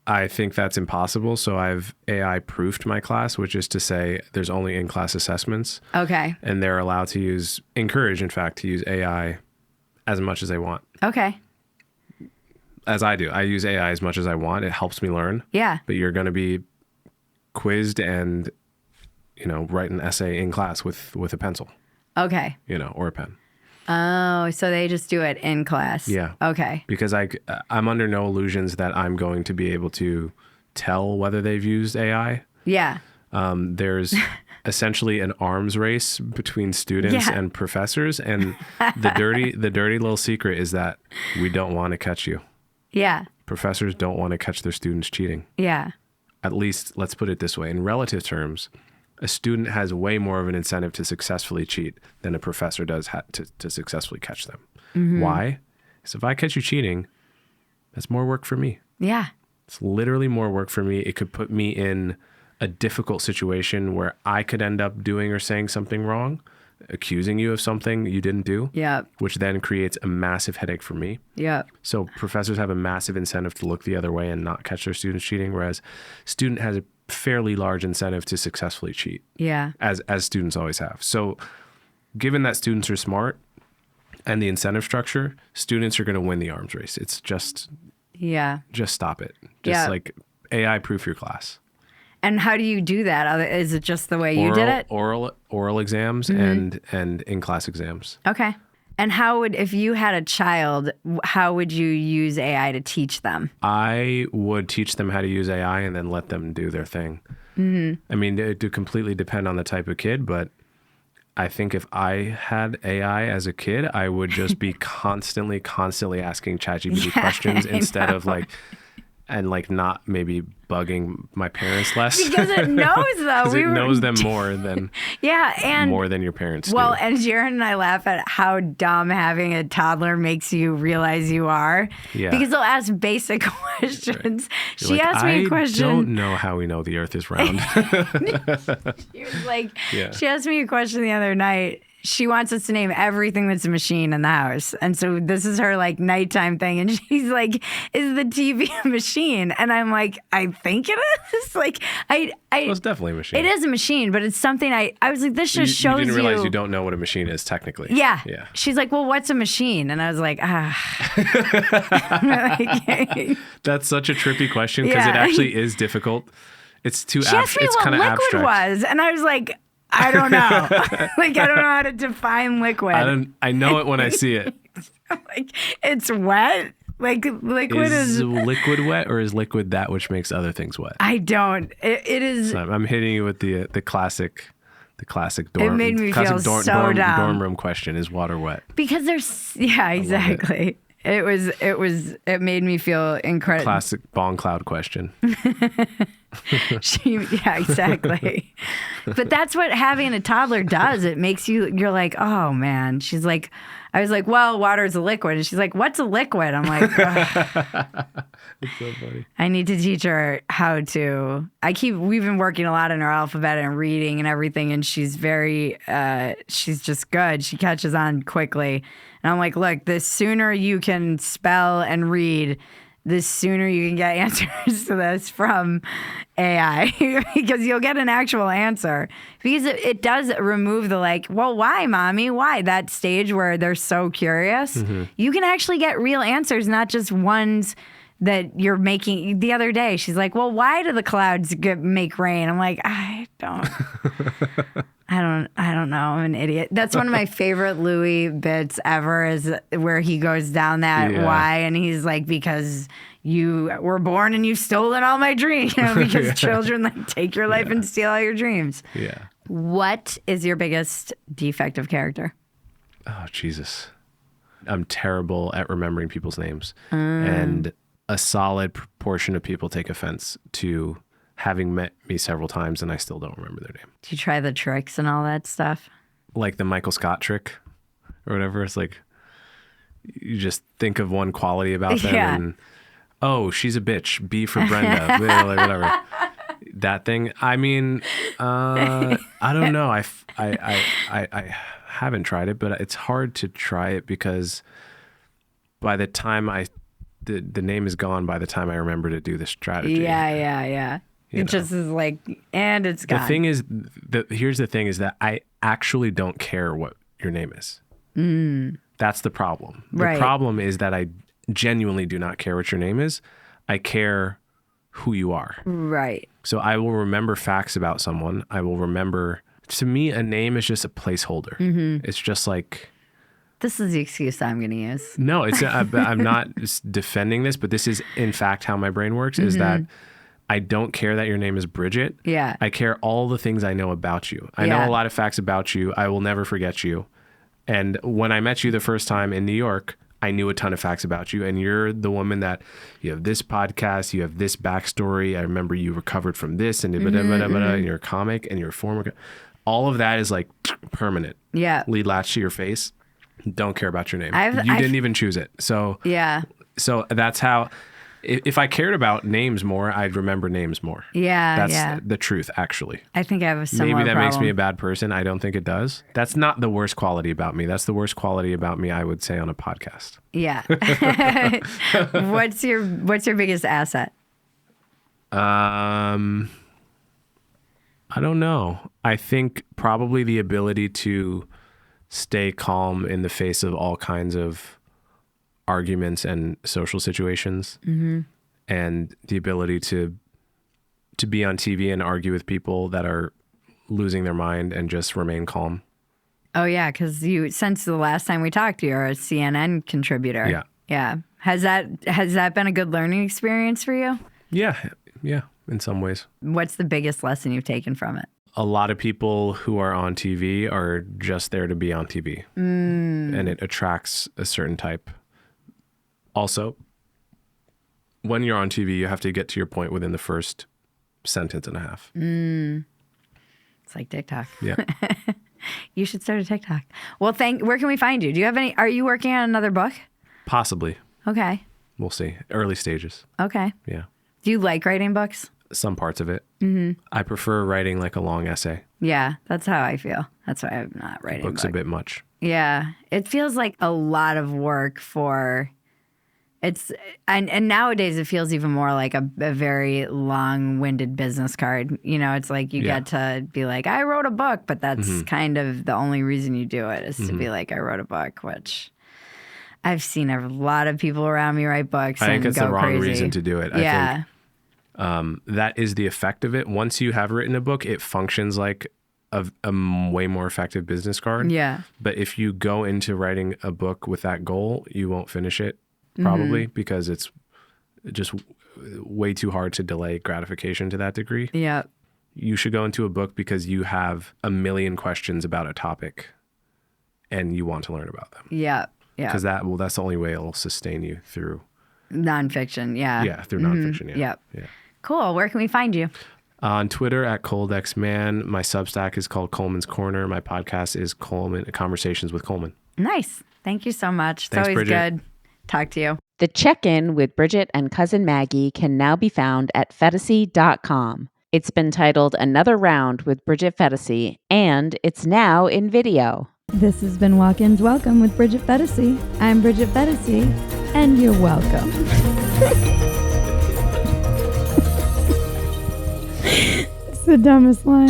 [SPEAKER 2] I think that's impossible. So I've AI proofed my class, which is to say there's only in-class assessments.
[SPEAKER 1] Okay.
[SPEAKER 2] And they're allowed to encouraged, in fact, to use AI as much as they want.
[SPEAKER 1] Okay.
[SPEAKER 2] As I do. I use AI as much as I want. It helps me learn.
[SPEAKER 1] Yeah.
[SPEAKER 2] But you're going to be quizzed and, write an essay in class with a pencil,
[SPEAKER 1] Okay.
[SPEAKER 2] or a pen.
[SPEAKER 1] Oh, so they just do it in class.
[SPEAKER 2] Yeah.
[SPEAKER 1] Okay.
[SPEAKER 2] Because I'm under no illusions that I'm going to be able to tell whether they've used AI.
[SPEAKER 1] Yeah.
[SPEAKER 2] There's essentially an arms race between students
[SPEAKER 1] Yeah.
[SPEAKER 2] and professors, and the dirty little secret is that we don't want to catch you.
[SPEAKER 1] Yeah.
[SPEAKER 2] Professors don't want to catch their students cheating.
[SPEAKER 1] Yeah.
[SPEAKER 2] At least, let's put it this way: in relative terms, a student has way more of an incentive to successfully cheat than a professor does to successfully catch them.
[SPEAKER 1] Mm-hmm.
[SPEAKER 2] Why? Because if I catch you cheating, that's more work for me.
[SPEAKER 1] Yeah.
[SPEAKER 2] It's literally more work for me. It could put me in a difficult situation where I could end up doing or saying something wrong, accusing you of something you didn't do,
[SPEAKER 1] Yeah.
[SPEAKER 2] which then creates a massive headache for me.
[SPEAKER 1] Yeah.
[SPEAKER 2] So professors have a massive incentive to look the other way and not catch their students cheating, whereas student has a fairly large incentive to successfully cheat,
[SPEAKER 1] Yeah.
[SPEAKER 2] as students always have. So given that students are smart and the incentive structure, students are going to win the arms race. It's just stop it. Just like AI proof your class.
[SPEAKER 1] And how do you do that? Is it just the way you did it?
[SPEAKER 2] Oral exams and in-class exams.
[SPEAKER 1] Okay. And if you had a child, how would you use AI to teach them?
[SPEAKER 2] I would teach them how to use AI and then let them do their thing. Mm-hmm. I mean, it would completely depend on the type of kid, but I think if I had AI as a kid, I would just be constantly asking ChatGPT questions instead of not maybe bugging my parents less.
[SPEAKER 1] Because it knows, though.
[SPEAKER 2] It knows them more than more than your parents
[SPEAKER 1] Well,
[SPEAKER 2] do.
[SPEAKER 1] and Jaron and I laugh at how dumb having a toddler makes you realize you are.
[SPEAKER 2] Yeah.
[SPEAKER 1] Because they'll ask basic questions.
[SPEAKER 2] You're
[SPEAKER 1] She asked me a question.
[SPEAKER 2] I don't know how we know the earth is round.
[SPEAKER 1] She was like, she asked me a question the other night. She wants us to name everything that's a machine in the house. And so this is her nighttime thing. And she's like, is the TV a machine? And I'm like, I think it is.
[SPEAKER 2] Well, it's definitely a machine.
[SPEAKER 1] It is a machine, but it's something I was like, this just shows you.
[SPEAKER 2] You didn't realize you don't know what a machine is technically.
[SPEAKER 1] Yeah.
[SPEAKER 2] Yeah.
[SPEAKER 1] She's like, well, what's a machine? And I was like,
[SPEAKER 2] That's such a trippy question because it actually is difficult. It's too
[SPEAKER 1] She asked me
[SPEAKER 2] it's
[SPEAKER 1] what
[SPEAKER 2] kind of
[SPEAKER 1] liquid
[SPEAKER 2] abstract.
[SPEAKER 1] was. And I was like, I don't know. I don't know how to define liquid.
[SPEAKER 2] I know it when I see it.
[SPEAKER 1] It's wet. Liquid
[SPEAKER 2] is liquid wet, or is liquid that which makes other things wet?
[SPEAKER 1] I don't. It is.
[SPEAKER 2] So I'm hitting you with the classic dorm.
[SPEAKER 1] It made me feel so dumb.
[SPEAKER 2] Dorm room question: is water wet?
[SPEAKER 1] Because there's exactly. It made me feel incredible.
[SPEAKER 2] Classic bong cloud question.
[SPEAKER 1] Exactly. But that's what having a toddler does. It makes you're like, oh man. She's like, I was like, well, water is a liquid. And she's like, what's a liquid? I'm like,
[SPEAKER 2] It's so funny.
[SPEAKER 1] I need to teach her how to. We've been working a lot on her alphabet and reading and everything. And she's she's just good. She catches on quickly. And I'm like, look, the sooner you can spell and read, the sooner you can get answers to this from AI because you'll get an actual answer. Because it does remove the well, why, mommy? Why? That stage where they're so curious. Mm-hmm. You can actually get real answers, not just ones that you're making. The other day, she's like, well, why do the clouds make rain? I'm like, I don't know. I'm an idiot. That's one of my favorite Louis bits ever is where he goes down that why. And he's like, because you were born and you've stolen all my dreams, because children take your life and steal all your dreams.
[SPEAKER 2] Yeah.
[SPEAKER 1] What is your biggest defect of character?
[SPEAKER 2] Oh, Jesus. I'm terrible at remembering people's names. And a solid proportion of people take offense to having met me several times and I still don't remember their name.
[SPEAKER 1] Do you try the tricks and all that stuff?
[SPEAKER 2] Like the Michael Scott trick or whatever. It's like you just think of one quality about them and, oh, she's a bitch. B for Brenda. Whatever. That thing. I mean, I don't know. I haven't tried it, but it's hard to try it because by the time I the name is gone by the time I remember to do the strategy.
[SPEAKER 1] Yeah.
[SPEAKER 2] You
[SPEAKER 1] It
[SPEAKER 2] know.
[SPEAKER 1] just is like, and it's gone.
[SPEAKER 2] The thing is, here's the thing is that I actually don't care what your name is. That's the problem. The
[SPEAKER 1] Right.
[SPEAKER 2] problem is that I genuinely do not care what your name is. I care who you are.
[SPEAKER 1] Right.
[SPEAKER 2] So I will remember facts about someone. I will remember, to me, a name is just a placeholder. It's just like,
[SPEAKER 1] This is the excuse I'm going to use.
[SPEAKER 2] no, it's I'm not defending this, but this is in fact how my brain works, is that I don't care that your name is Bridget.
[SPEAKER 1] Yeah.
[SPEAKER 2] I care all the things I know about you. I know a lot of facts about you. I will never forget you. And when I met you the first time in New York, I knew a ton of facts about you. And you're the woman that you have this podcast, you have this backstory. I remember you recovered from this and and you're a comic and you're a former. All of that is like permanent.
[SPEAKER 1] Yeah.
[SPEAKER 2] Lead latch to your face. Don't care about your name.
[SPEAKER 1] I've-
[SPEAKER 2] You didn't even choose it. So
[SPEAKER 1] Yeah.
[SPEAKER 2] so that's how, if I cared about names more, I'd remember names more.
[SPEAKER 1] Yeah.
[SPEAKER 2] That's the truth, actually.
[SPEAKER 1] I think I have a similar
[SPEAKER 2] Maybe that
[SPEAKER 1] problem.
[SPEAKER 2] makes me a bad person. I don't think it does. That's not the worst quality about me. That's the worst quality about me, I would say, on a podcast.
[SPEAKER 1] Yeah. What's your biggest asset?
[SPEAKER 2] I don't know. I think probably the ability to stay calm in the face of all kinds of arguments and social situations, and the ability to be on TV and argue with people that are losing their mind and just remain calm.
[SPEAKER 1] Oh yeah, because since the last time we talked, you're a CNN contributor.
[SPEAKER 2] Yeah.
[SPEAKER 1] Yeah. Has that been a good learning experience for you?
[SPEAKER 2] Yeah, in some ways.
[SPEAKER 1] What's the biggest lesson you've taken from it?
[SPEAKER 2] A lot of people who are on TV are just there to be on TV, and it attracts a certain type. Also, when you're on TV, you have to get to your point within the first sentence and a half.
[SPEAKER 1] It's like TikTok.
[SPEAKER 2] Yeah.
[SPEAKER 1] You should start a TikTok. Well, where can we find you? Do you have any? Are you working on another book?
[SPEAKER 2] Possibly.
[SPEAKER 1] Okay.
[SPEAKER 2] We'll see. Early stages.
[SPEAKER 1] Okay.
[SPEAKER 2] Yeah.
[SPEAKER 1] Do you like writing books?
[SPEAKER 2] Some parts of it. I prefer writing like a long essay.
[SPEAKER 1] Yeah, that's how I feel. That's why I'm not writing
[SPEAKER 2] Book's a bit much.
[SPEAKER 1] Yeah, it feels like a lot of work for. And nowadays it feels even more like a very long-winded business card. You know, it's like you get to be like, I wrote a book, but that's kind of the only reason you do it is to be like, I wrote a book, which I've seen a lot of people around me write books.
[SPEAKER 2] I think
[SPEAKER 1] and
[SPEAKER 2] it's
[SPEAKER 1] go
[SPEAKER 2] the wrong
[SPEAKER 1] crazy.
[SPEAKER 2] reason to do it.
[SPEAKER 1] Yeah.
[SPEAKER 2] I think that is the effect of it. Once you have written a book, it functions like a way more effective business card.
[SPEAKER 1] Yeah.
[SPEAKER 2] But if you go into writing a book with that goal, you won't finish it probably because it's just way too hard to delay gratification to that degree.
[SPEAKER 1] Yeah.
[SPEAKER 2] You should go into a book because you have a million questions about a topic and you want to learn about them.
[SPEAKER 1] Yeah. Yeah.
[SPEAKER 2] Because that's the only way it'll sustain you through
[SPEAKER 1] Nonfiction. Yeah.
[SPEAKER 2] Yeah, through nonfiction. Yeah.
[SPEAKER 1] Yep. Cool. Where can we find you?
[SPEAKER 2] On Twitter at ColdXMan. My Substack is called Coleman's Corner. My podcast is Conversations with Coleman.
[SPEAKER 1] Nice. Thank you so much. It's
[SPEAKER 2] Thanks,
[SPEAKER 1] always
[SPEAKER 2] Bridget.
[SPEAKER 1] good. Talk to you.
[SPEAKER 4] The check-in with Bridget and Cousin Maggie can now be found at Phetasy.com. It's been titled Another Round with Bridget Phetasy, and it's now in video.
[SPEAKER 5] This has been Walk-Ins Welcome with Bridget Phetasy. I'm Bridget Phetasy, and you're welcome. It's the dumbest line.